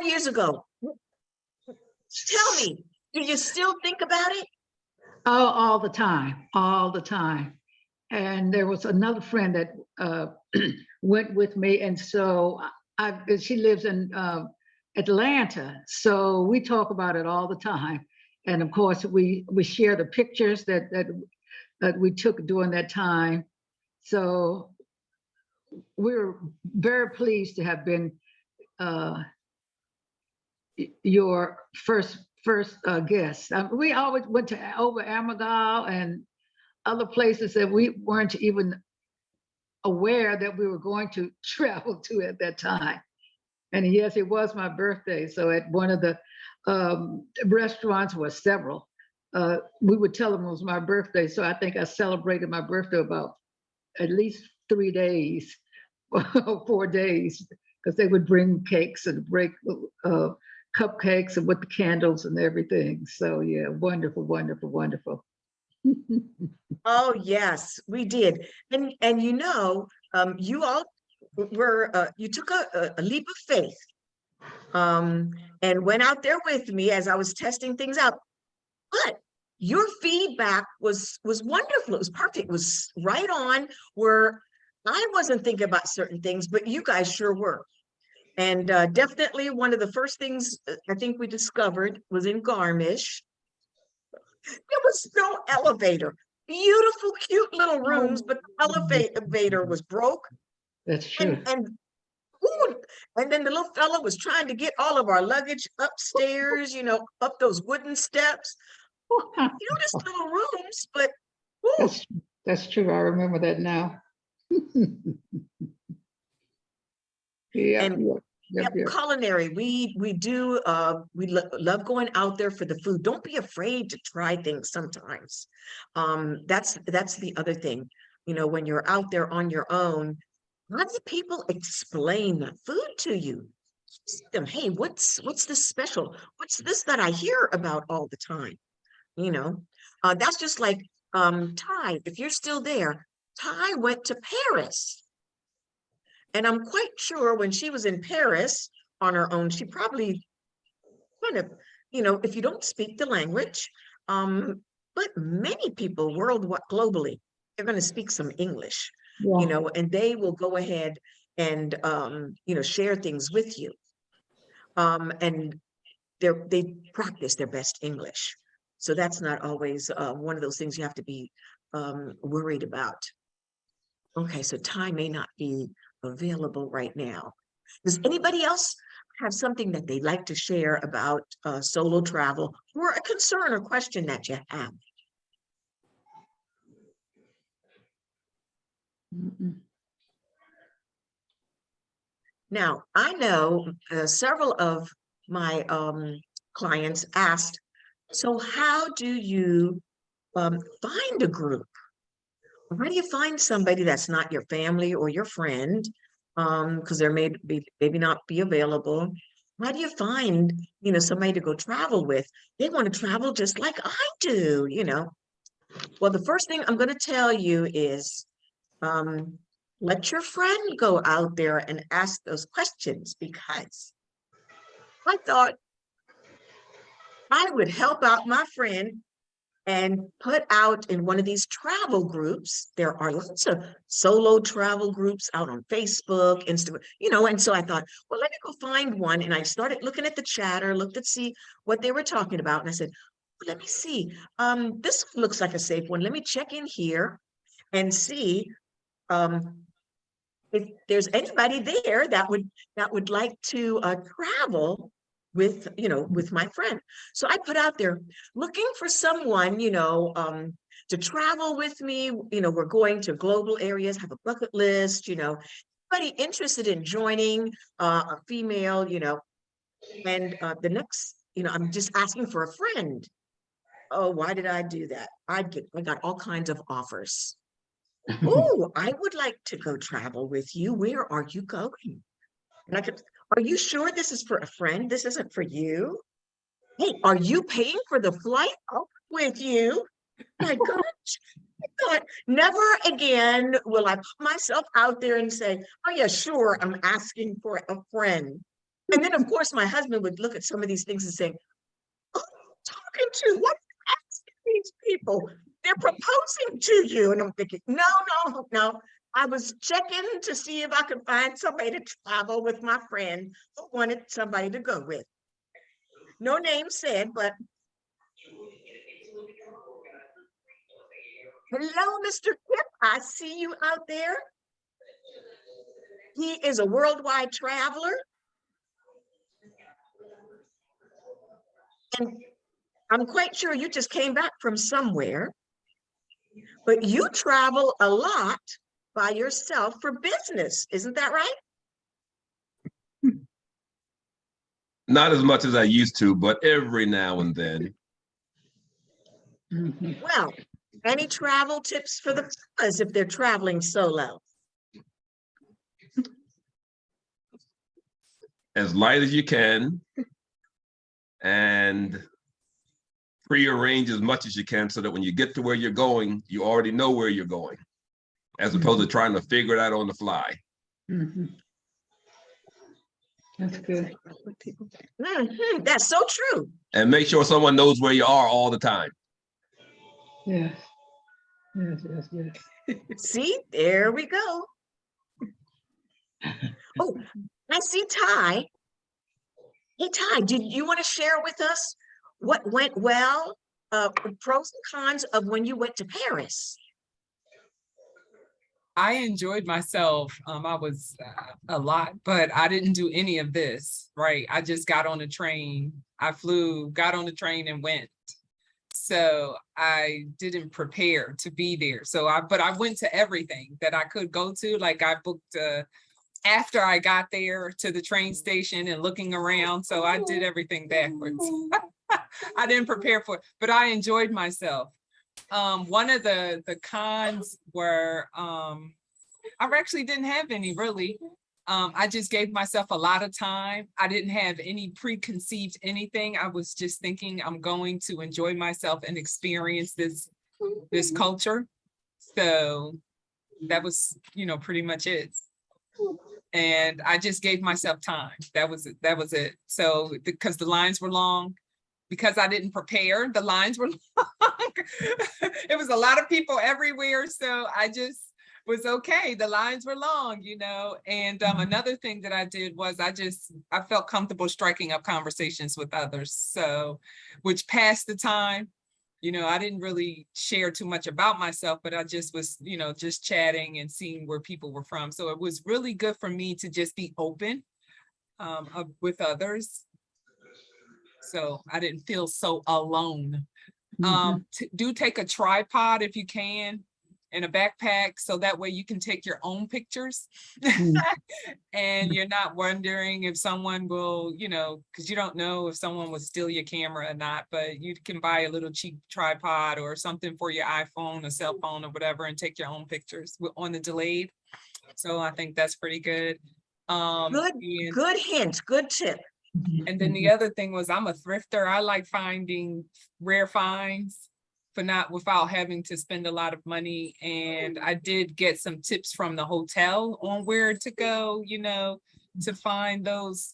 Speaker 1: years ago. Tell me, do you still think about it?
Speaker 7: Oh, all the time. And there was another friend that went with me, and so she lives in Atlanta, so we talk about it all the time. And of course, we share the pictures that we took during that time. So we're very pleased to have been your first guest. We always went to over Amagal and other places that we weren't even aware that we were going to travel to at that time. And yes, it was my birthday. So at one of the restaurants, or several, we would tell them it was my birthday. So I think I celebrated my birthday about at least 3 days, 4 days because they would bring cakes and break cupcakes and with the candles and everything. So yeah, wonderful, wonderful, wonderful.
Speaker 1: Oh, yes, we did. And you know, you all were, you took a leap of faith and went out there with me as I was testing things out. But your feedback was wonderful. It was perfect. It was right on where I wasn't thinking about certain things, but you guys sure were. And definitely one of the first things I think we discovered was in Garmisch. There was no elevator. Beautiful, cute little rooms, but the elevator was broke.
Speaker 7: That's true.
Speaker 1: Ooh, and then the little fella was trying to get all of our luggage upstairs, you know, up those wooden steps. Cutest little rooms, but ooh,
Speaker 7: That's true. I remember that now. Yeah.
Speaker 1: and yep, culinary. We do love going out there for the food. Don't be afraid to try things sometimes. That's the other thing. You know, when you're out there on your own, lots of people explain the food to you. Ask them, hey, what's this special? What's this that I hear about all the time? You know, that's just like Ty, if you're still there, Ty went to Paris. And I'm quite sure when she was in Paris on her own, she probably kind of, you know, if you don't speak the language, but many people worldwide, globally, they're going to speak some English, you know, and they will go ahead and, you know, share things with you. And they practice their best English. So that's not always one of those things you have to be worried about. Okay, so Ty may not be available right now. Does anybody else have something that they'd like to share about solo travel or a concern or question that you have? Now, I know several of my clients asked, so how do you find a group? How do you find somebody that's not your family or your friend? Because there may be maybe not be available. How do you find, you know, somebody to go travel with? They want to travel just like I do, you know. Well, the first thing I'm going to tell you is let your friend go out there and ask those questions, because I thought I would help out my friend and put out in one of these travel groups. There are lots of solo travel groups out on Facebook, Instagram, you know, and so I thought, well, let me go find one. And I started looking at the chatter, looked to see what they were talking about. And I said, let me see, this looks like a safe one. Let me check in here and see if there's anybody there that would like to travel with, you know, with my friend. So I put out there looking for someone, you know, to travel with me. You know, we're going to global areas, have a bucket list, you know, anybody interested in joining a female, you know, and the next, you know, I'm just asking for a friend. Oh, why did I do that? I got all kinds of offers. Oh, I would like to go travel with you. Where are you going? And I could, are you sure this is for a friend? This isn't for you? Hey, are you paying for the flight? Oh, with you? My gosh. I thought, never again will I put myself out there and say, oh yeah, sure, I'm asking for a friend. And then of course my husband would look at some of these things and say, oh, talking to, what are you asking these people? They're proposing to you. And I'm thinking, no. I was checking to see if I could find somebody to travel with my friend who wanted somebody to go with. No name said, but hello, Mr. Kip. I see you out there. He is a worldwide traveler. And I'm quite sure you just came back from somewhere, but you travel a lot by yourself for business. Isn't that right?
Speaker 8: Not as much as I used to, but every now and then.
Speaker 1: Well, any travel tips for the fellas if they're traveling solo?
Speaker 8: as light as you can, and prearrange as much as you can so that when you get to where you're going, you already know where you're going, as opposed to trying to figure it out on the fly.
Speaker 7: Mhm. That's good.
Speaker 1: That's so true.
Speaker 8: And make sure someone knows where you are all the time.
Speaker 7: Yes. Yes, yes, yes.
Speaker 1: See, there we go. Oh, I see Ty. Hey, Ty, did you want to share with us what went well, pros and cons of when you went to Paris?
Speaker 9: I enjoyed myself. I was a lot, but I didn't do any of this, right? I just got on a train. I flew, got on the train and went. So I didn't prepare to be there. But I went to everything that I could go to. Like I booked after I got there to the train station and looking around. So I did everything backwards. I didn't prepare for it, but I enjoyed myself. One of the cons were, I actually didn't have any really. I just gave myself a lot of time. I didn't have any preconceived anything. I was just thinking I'm going to enjoy myself and experience this culture. So that was, pretty much it. And I just gave myself time. That was it. So because the lines were long, because I didn't prepare, the lines were long. It was a lot of people everywhere. So I just was okay. The lines were long, And another thing that I did was I felt comfortable striking up conversations with others. So, which passed the time. I didn't really share too much about myself, but I just was, just chatting and seeing where people were from. So it was really good for me to just be open with others. So I didn't feel so alone. Do take a tripod if you can, and a backpack, so that way you can take your own pictures. And you're not wondering if someone will, because you don't know if someone will steal your camera or not, but you can buy a little cheap tripod or something for your iPhone, a cell phone or whatever, and take your own pictures on the delayed. So I think that's pretty good.
Speaker 1: Good hint, good tip.
Speaker 9: And then the other thing was, I'm a thrifter. I like finding rare finds without having to spend a lot of money. And I did get some tips from the hotel on where to go, to find those,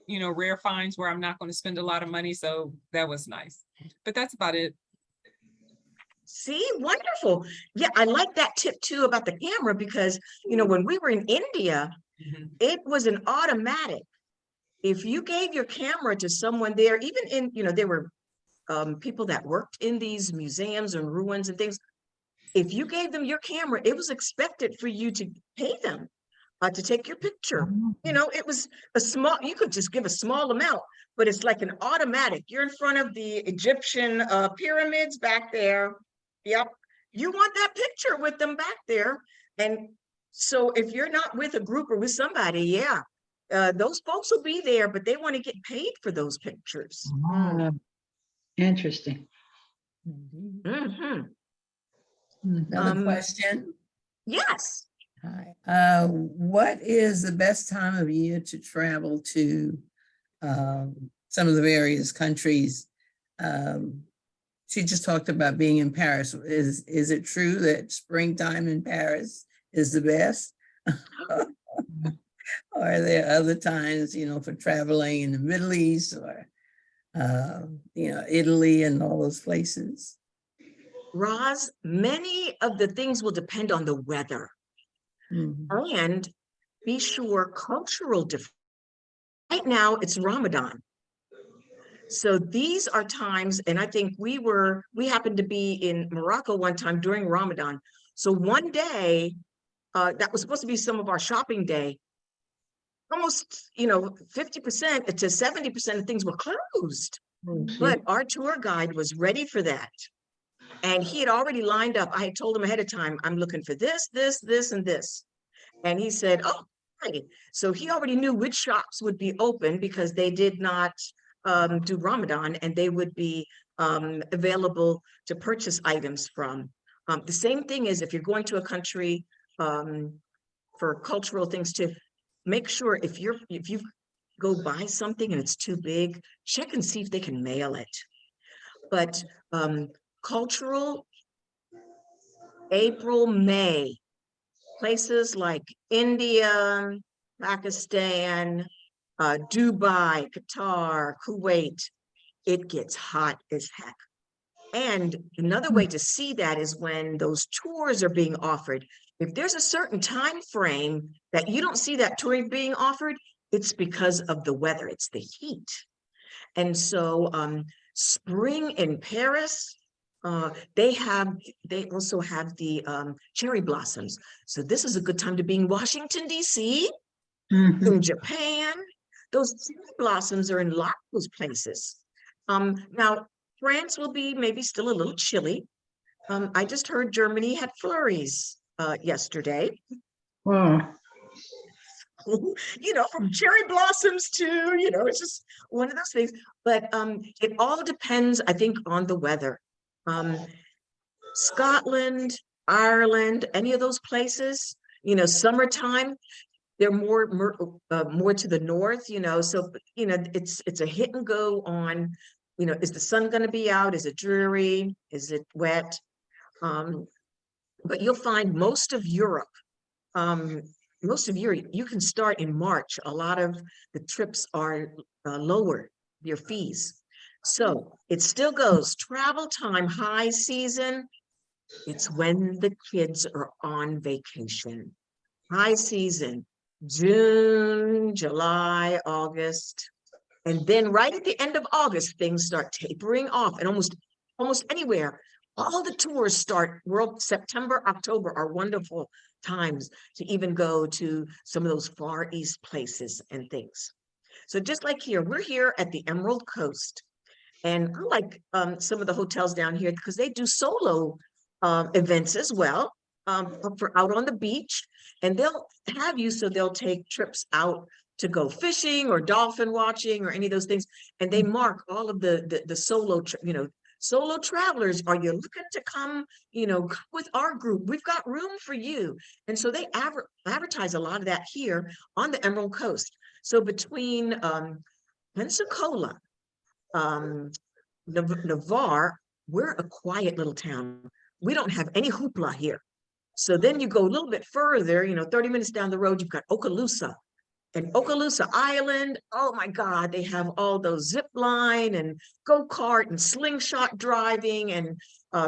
Speaker 9: rare finds where I'm not going to spend a lot of money. So that was nice. But that's about it.
Speaker 1: See, wonderful. Yeah, I like that tip too about the camera because, when we were in India, it was an automatic. If you gave your camera to someone there, even in, there were people that worked in these museums and ruins and things. If you gave them your camera, it was expected for you to pay them to take your picture. It was you could just give a small amount, but it's like an automatic. You're in front of the Egyptian pyramids back there. Yep. You want that picture with them back there. And so if you're not with a group or with somebody, yeah, those folks will be there, but they want to get paid for those pictures.
Speaker 7: Interesting.
Speaker 5: Another question?
Speaker 1: Yes.
Speaker 5: Hi. What is the best time of year to travel to some of the various countries? She just talked about being in Paris. Is it true that springtime in Paris is the best? Or are there other times, for traveling in the Middle East or Italy and all those places?
Speaker 1: Roz, many of the things will depend on the weather. And be sure cultural difference. Right now it's Ramadan. So these are times, and I think we happened to be in Morocco one time during Ramadan. So one day, that was supposed to be some of our shopping day, almost, 50% to 70% of things were closed. But our tour guide was ready for that. And he had already lined up. I had told him ahead of time, I'm looking for this, this, this, and this. And he said, oh, right. So he already knew which shops would be open because they did not do Ramadan, and they would be available to purchase items from. The same thing is if you're going to a country for cultural things, to make sure if you've go buy something and it's too big, check and see if they can mail it. But cultural, April, May, places like India, Pakistan, Dubai, Qatar, Kuwait, it gets hot as heck. And another way to see that is when those tours are being offered. If there's a certain time frame that you don't see that tour being offered, it's because of the weather, it's the heat. And so spring in Paris, they also have the cherry blossoms. So this is a good time to be in Washington, D.C., in Japan. Those cherry blossoms are in a lot of those places. Now, France will be maybe still a little chilly. I just heard Germany had flurries yesterday.
Speaker 7: Wow.
Speaker 1: You know, from cherry blossoms to, you know, it's just one of those things. But it all depends, I think, on the weather. Scotland, Ireland, any of those places, you know, summertime, they're more to the north, you know, so, you know, it's a hit and go on, you know, is the sun going to be out? Is it dreary? Is it wet? But you'll find most of Europe, you can start in March. A lot of the trips are lower, your fees. So it still goes travel time, high season. It's when the kids are on vacation. High season, June, July, August. And then right at the end of August, things start tapering off, and almost anywhere, all the tours start. September, October are wonderful times to even go to some of those Far East places and things. So just like here, we're here at the Emerald Coast. And I like some of the hotels down here because they do solo events as well, for out on the beach. And they'll have you, so they'll take trips out to go fishing or dolphin watching or any of those things. And they mark all of the solo, you know, solo travelers. Are you looking to come, you know, come with our group? We've got room for you. And so they advertise a lot of that here on the Emerald Coast. So between Pensacola, Navarre, we're a quiet little town. We don't have any hoopla here. So then you go a little bit further, you know, 30 minutes down the road, you've got Okaloosa. And Okaloosa Island, oh my God, they have all those zip line and go-kart and slingshot driving and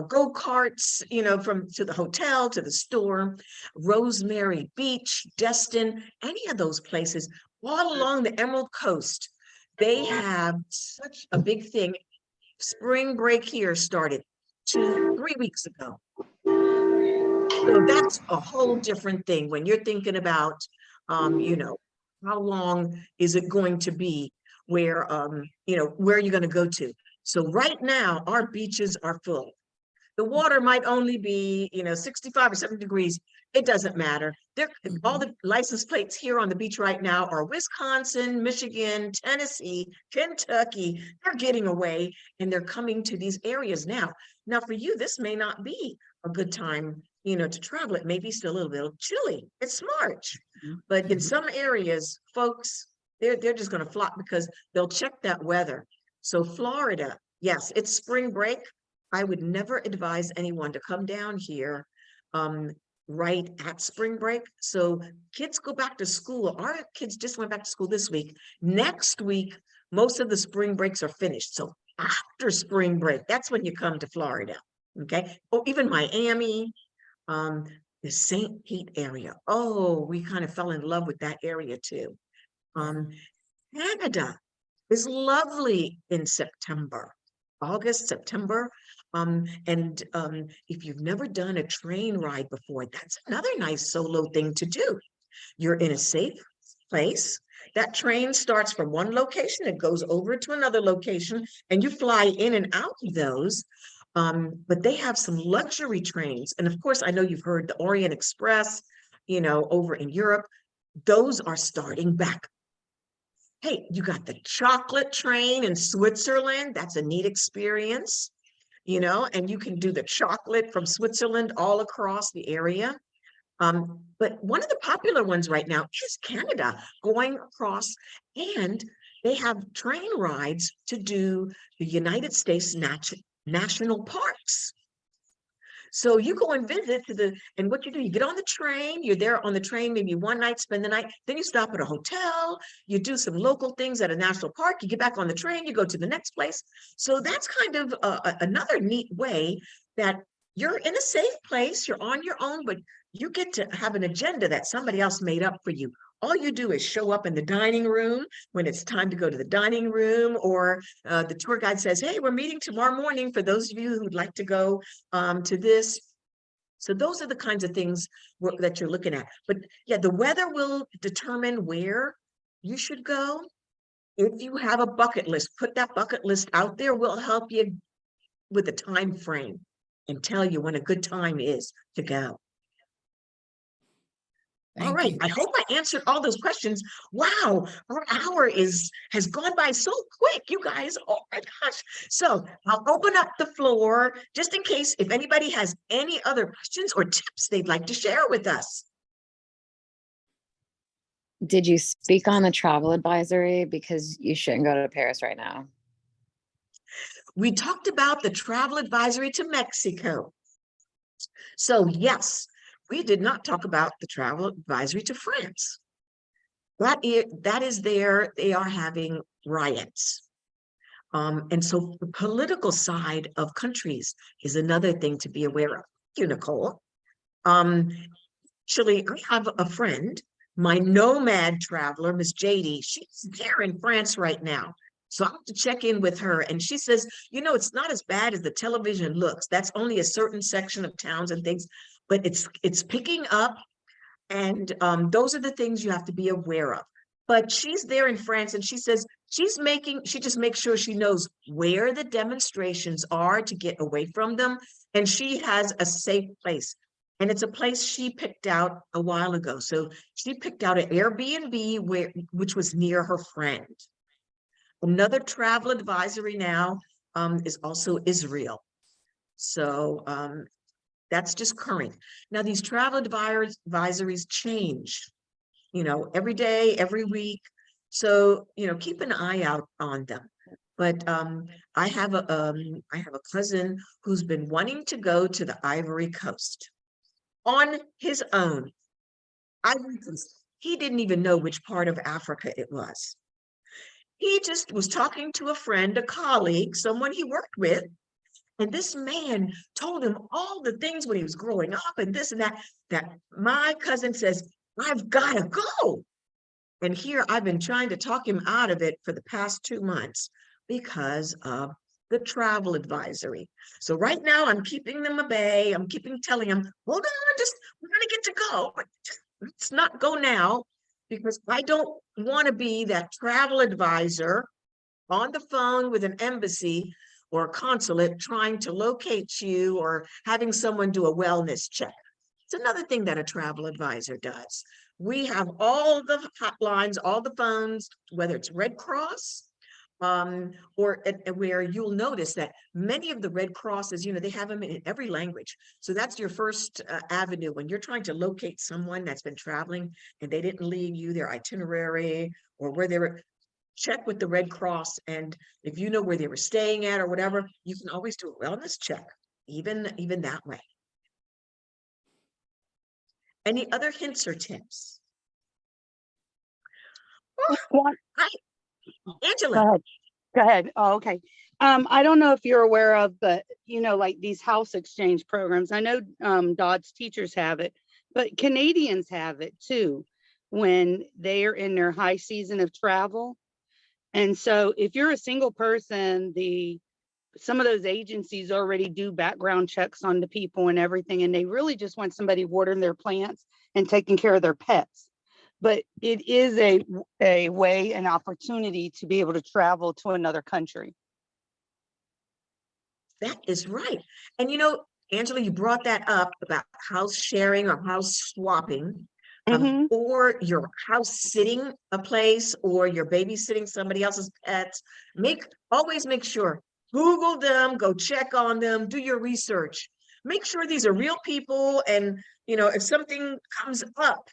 Speaker 1: go-karts, you know, to the hotel, to the store. Rosemary Beach, Destin, any of those places, all along the Emerald Coast, they have such a big thing. Spring break here started 3 weeks ago. So that's a whole different thing when you're thinking about, you know, how long is it going to be, where, you know, where are you going to go to? So right now, our beaches are full. The water might only be, you know, 65 or 70 degrees. It doesn't matter. All the license plates here on the beach right now are Wisconsin, Michigan, Tennessee, Kentucky. They're getting away and they're coming to these areas now. Now, for you, this may not be a good time, you know, to travel. It may be still a little bit chilly. It's March, but in some areas, folks, they're just going to flock because they'll check that weather. So Florida, yes, it's spring break. I would never advise anyone to come down here right at spring break. So kids go back to school. Our kids just went back to school this week. Next week, most of the spring breaks are finished. So after spring break, that's when you come to Florida. Okay. Oh, even Miami, the St. Pete area. Oh, we kind of fell in love with that area too. Canada is lovely in September, August, September. If you've never done a train ride before, that's another nice solo thing to do. You're in a safe place. That train starts from one location, it goes over to another location, and you fly in and out of those. But they have some luxury trains. And of course, I know you've heard the Orient Express, you know, over in Europe. Those are starting back. Hey, you got the chocolate train in Switzerland. That's a neat experience, you know, and you can do the chocolate from Switzerland all across the area. But one of the popular ones right now is Canada, going across, and they have train rides to do the United States national parks. So you go and visit and what you do, you get on the train, you're there on the train, maybe one night, spend the night, then you stop at a hotel, you do some local things at a national park, you get back on the train, you go to the next place. So that's kind of another neat way that you're in a safe place, you're on your own, but you get to have an agenda that somebody else made up for you. All you do is show up in the dining room when it's time to go to the dining room, or the tour guide says, hey, we're meeting tomorrow morning for those of you who'd like to go to this. So those are the kinds of things that you're looking at. But yeah, the weather will determine where you should go. If you have a bucket list, put that bucket list out there. We'll help you with a time frame and tell you when a good time is to go. All
Speaker 5: Thank
Speaker 1: right,
Speaker 5: you.
Speaker 1: I hope I answered all those questions. Wow, our hour has gone by so quick, you guys. Oh my gosh. So I'll open up the floor just in case if anybody has any other questions or tips they'd like to share with us.
Speaker 6: Did you speak on the travel advisory? Because you shouldn't go to Paris right now.
Speaker 1: We talked about the travel advisory to Mexico. So yes, we did not talk about the travel advisory to France. That is there, they are having riots. And so the political side of countries is another thing to be aware of. Thank you, Nicole. Actually, I have a friend, my nomad traveler, Miss JD, she's there in France right now. So I have to check in with her. And she says, you know, it's not as bad as the television looks. That's only a certain section of towns and things, but it's picking up. And those are the things you have to be aware of. But she's there in France and she says she just makes sure she knows where the demonstrations are to get away from them. And she has a safe place. And it's a place she picked out a while ago. So she picked out an Airbnb which was near her friend. Another travel advisory now is also Israel. So that's just current. Now these travel advisories change, you know, every day, every week. So, you know, keep an eye out on them. But I have a cousin who's been wanting to go to the Ivory Coast on his own. He didn't even know which part of Africa it was. He just was talking to a friend, a colleague, someone he worked with, and this man told him all the things when he was growing up and this and that my cousin says, I've got to go. And here I've been trying to talk him out of it for the past 2 months because of the travel advisory. So right now I'm keeping them at bay. I'm telling him, hold on, we're going to get to go. But let's not go now because I don't want to be that travel advisor on the phone with an embassy or a consulate trying to locate you or having someone do a wellness check. It's another thing that a travel advisor does. We have all the hotlines, all the phones, whether it's Red Cross, or where you'll notice that many of the Red Crosses, you know, they have them in every language. So that's your first avenue when you're trying to locate someone that's been traveling and they didn't leave you their itinerary or where they were. Check with the Red Cross, and if you know where they were staying at or whatever, you can always do a wellness check, even that way. Any other hints or tips?
Speaker 4: One-
Speaker 1: Hi,
Speaker 4: Go
Speaker 1: Angela.
Speaker 4: ahead. Go ahead. Oh, okay. I don't know if you're aware of, but you know, like these house exchange programs. I know Dodge teachers have it, but Canadians have it too when they are in their high season of travel. And so if you're a single person, some of those agencies already do background checks on the people and everything, and they really just want somebody watering their plants and taking care of their pets. But it is a way, an opportunity to be able to travel to another country.
Speaker 1: That is right. And you know, Angela, you brought that up about house sharing or house swapping. Or your house sitting a place or you're babysitting somebody else's pets. Always make sure, Google them, go check on them, do your research. make sure these are real people. And, you know, if something comes up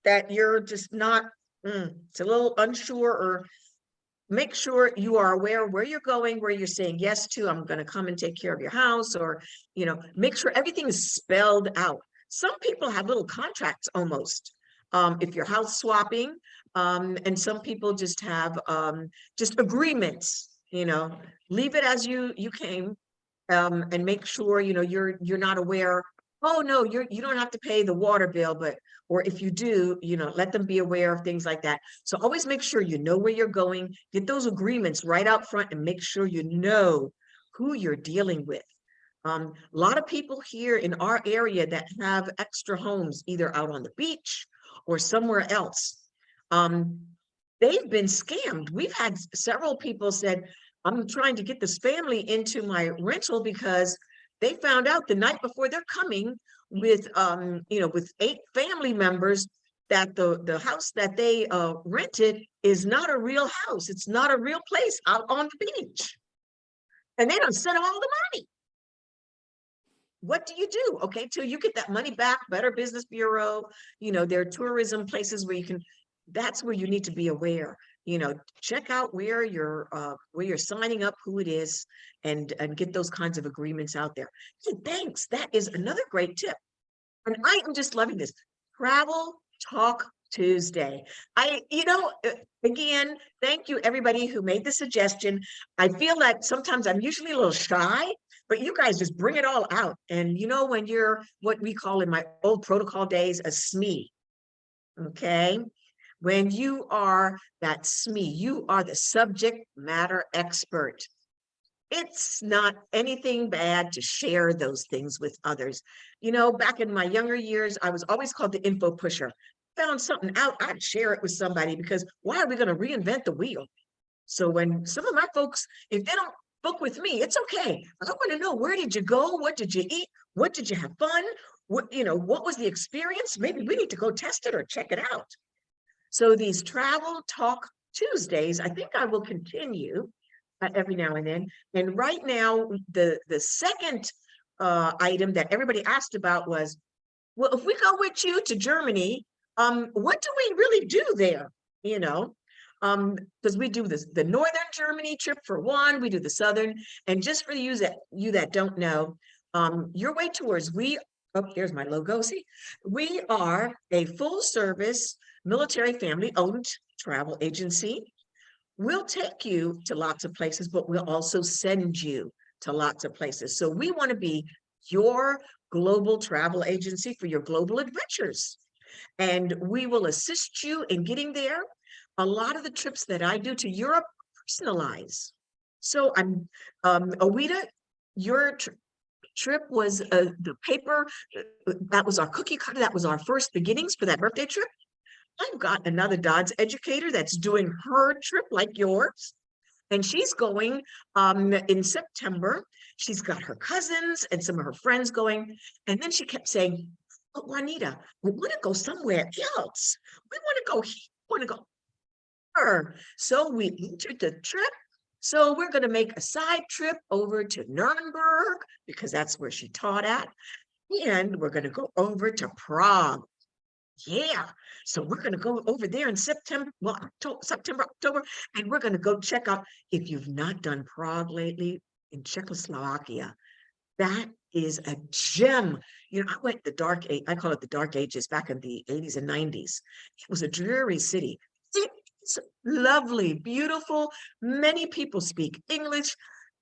Speaker 1: that you're just not, it's a little unsure, or make sure you are aware where you're going, where you're saying yes to. I'm going to come and take care of your house, or, you know, make sure everything is spelled out. Some people have little contracts almost, if you're house swapping, and some people just have just agreements, you know, leave it as you came, and make sure, you know, you're not aware. Oh no, you don't have to pay the water bill, but, or if you do, you know, let them be aware of things like that. So always make sure you know where you're going, get those agreements right out front, and make sure you know who you're dealing with. A lot of people here in our area that have extra homes, either out on the beach or somewhere else, they've been scammed. We've had several people said, I'm trying to get this family into my rental because they found out the night before they're coming with, you know, with 8 family members, that the house that they rented is not a real house. It's not a real place out on the beach. And they don't send them all the money. What do you do? Okay, till you get that money back, Better Business Bureau, you know, there are tourism places where you can, that's where you need to be aware. You know, check out where you're signing up, who it is, and get those kinds of agreements out there. So thanks, that is another great tip. And I am just loving this. Travel Talk Tuesday. You know, again, thank you everybody who made the suggestion. I feel like sometimes I'm usually a little shy, but you guys just bring it all out. And you know, when you're what we call in my old protocol days, a SME, okay? When you are that SME, you are the subject matter expert. It's not anything bad to share those things with others. You know, back in my younger years, I was always called the info pusher. Found something out, I'd share it with somebody, because why are we going to reinvent the wheel? So when some of my folks, if they don't book with me, it's okay. I want to know, where did you go? What did you eat? What did you have fun? What, you know, what was the experience? Maybe we need to go test it or check it out. So these Travel Talk Tuesdays, I think I will continue every now and then. And right now, the second item that everybody asked about was, well, if we go with you to Germany, what do we really do there? You know, because we do this, the Northern Germany trip for one, we do the Southern. And just for you that don't know, EurWayTours, oh, here's my logo, see? We are a full service military family owned travel agency. We'll take you to lots of places, but we'll also send you to lots of places. So we want to be your global travel agency for your global adventures. And we will assist you in getting there. A lot of the trips that I do to Europe personalize. So I'm, Awita, your trip was the paper, that was our cookie cutter, that was our first beginnings for that birthday trip. I've got another Dodds educator that's doing her trip like yours. And she's going in September. She's got her cousins and some of her friends going. And then she kept saying, oh, Juanita, we want to go somewhere else. We want to go here, we want to go her. So we entered the trip. So we're going to make a side trip over to Nuremberg, because that's where she taught at. And we're going to go over to Prague. Yeah, so we're going to go over there in September, well, September, October, and we're going to go check out, if you've not done Prague lately, in Czechoslovakia, that is a gem. You know, I went the dark age, I call it the dark ages, back in the 80s and 90s. It was a dreary city. It's lovely, beautiful. Many people speak English.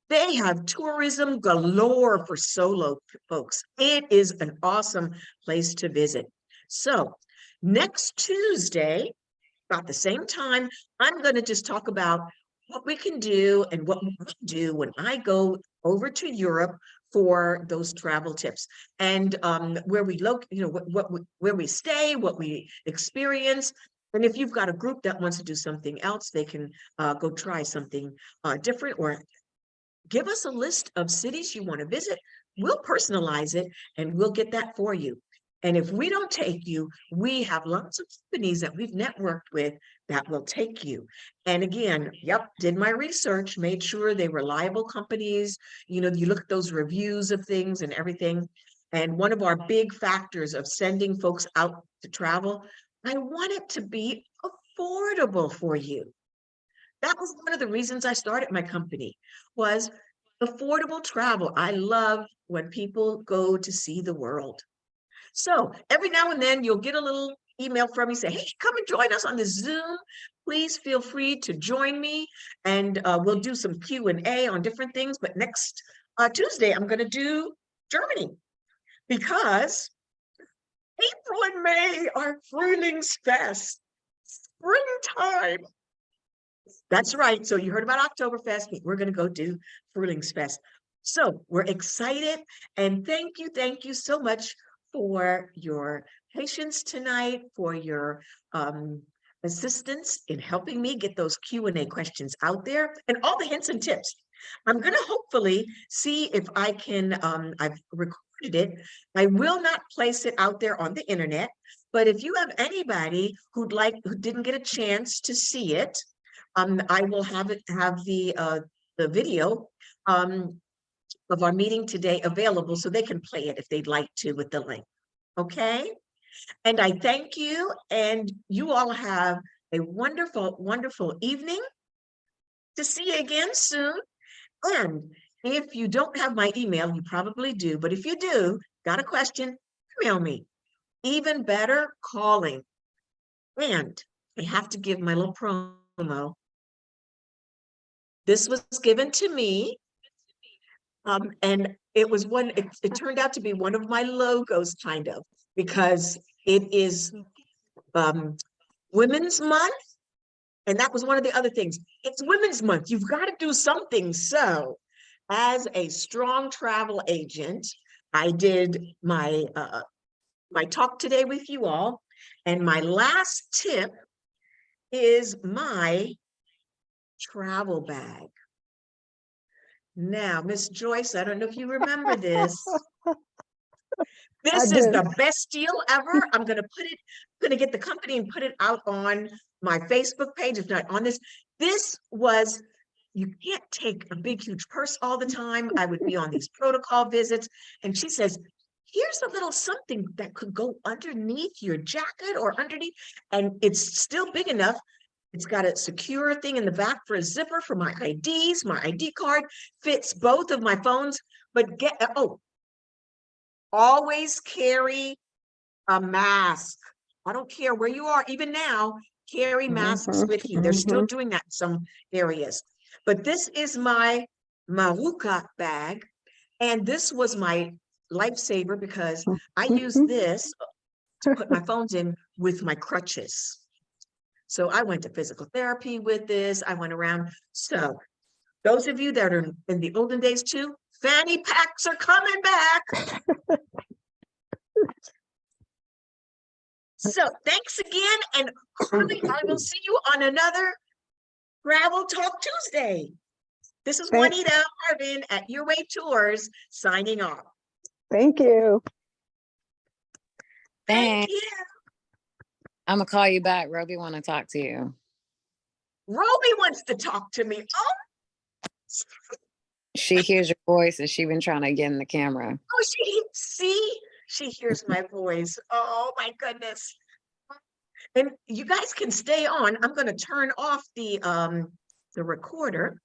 Speaker 1: They have tourism galore for solo folks. It is an awesome place to visit. So next Tuesday, about the same time, I'm going to just talk about what we can do and what we do when I go over to Europe for those travel tips, and where we look, you know, where we stay, what we experience. And if you've got a group that wants to do something else, they can go try something different, or give us a list of cities you want to visit. We'll personalize it and we'll get that for you. And if we don't take you, we have lots of companies that we've networked with that will take you. And again, yep, did my research, made sure they were reliable companies. You know, you look at those reviews of things and everything. And one of our big factors of sending folks out to travel, I want it to be affordable for you. That was one of the reasons I started my company, was affordable travel. I love when people go to see the world. So every now and then you'll get a little email from me, say, hey, come and join us on the Zoom. Please feel free to join me, and we'll do some Q&A on different things. But next Tuesday, I'm going to do Germany, because April and May are Frühlingsfest, springtime. That's right. So you heard about Oktoberfest, but we're going to go do Frühlingsfest. So we're excited, and thank you so much for your patience tonight, for your assistance in helping me get those Q&A questions out there, and all the hints and tips. I'm going to hopefully see if I can, I've recorded it. I will not place it out there on the internet, but if you have anybody who didn't get a chance to see it, I will have the video of our meeting today available, so they can play it if they'd like to with the link. Okay. And I thank you, and you all have a wonderful, wonderful evening. To see you again soon. And if you don't have my email, you probably do, but if you do, got a question, email me. Even better, calling. And I have to give my little promo. This was given to me, and it was it turned out to be one of my logos, kind of, because it is Women's Month. And that was one of the other things. It's Women's Month. You've got to do something. So as a strong travel agent, I did my my talk today with you all. And my last tip is my travel bag. Now, Miss Joyce, I don't know if you remember this. This is the best deal ever. I'm going to get the company and put it out on my Facebook page, if not on this. This was, you can't take a big, huge purse all the time. I would be on these protocol visits. And she says, here's a little something that could go underneath your jacket or underneath. And it's still big enough. It's got a secure thing in the back for a zipper for my IDs. My ID card fits both of my phones. But always carry a mask. I don't care where you are, even now, carry masks with you. They're still doing that in some areas. But this is my Maruka bag. And this was my lifesaver, because I use this to put my phones in with my crutches. So I went to physical therapy with this. I went around. So those of you that are in the olden days too, fanny packs are coming back. So thanks again. And hopefully I will see you on another Travel Talk Tuesday. This is Juanita Harvin at EurWayTours signing off.
Speaker 2: Thank you.
Speaker 6: Thanks.
Speaker 1: Thank you.
Speaker 6: I'm gonna call you back. Roby want to talk to you.
Speaker 1: Roby wants to talk to me. Oh,
Speaker 6: She hears your voice and she been trying to get in the camera.
Speaker 1: she hears my voice. Oh my goodness. And you guys can stay on. I'm going to turn off the recorder.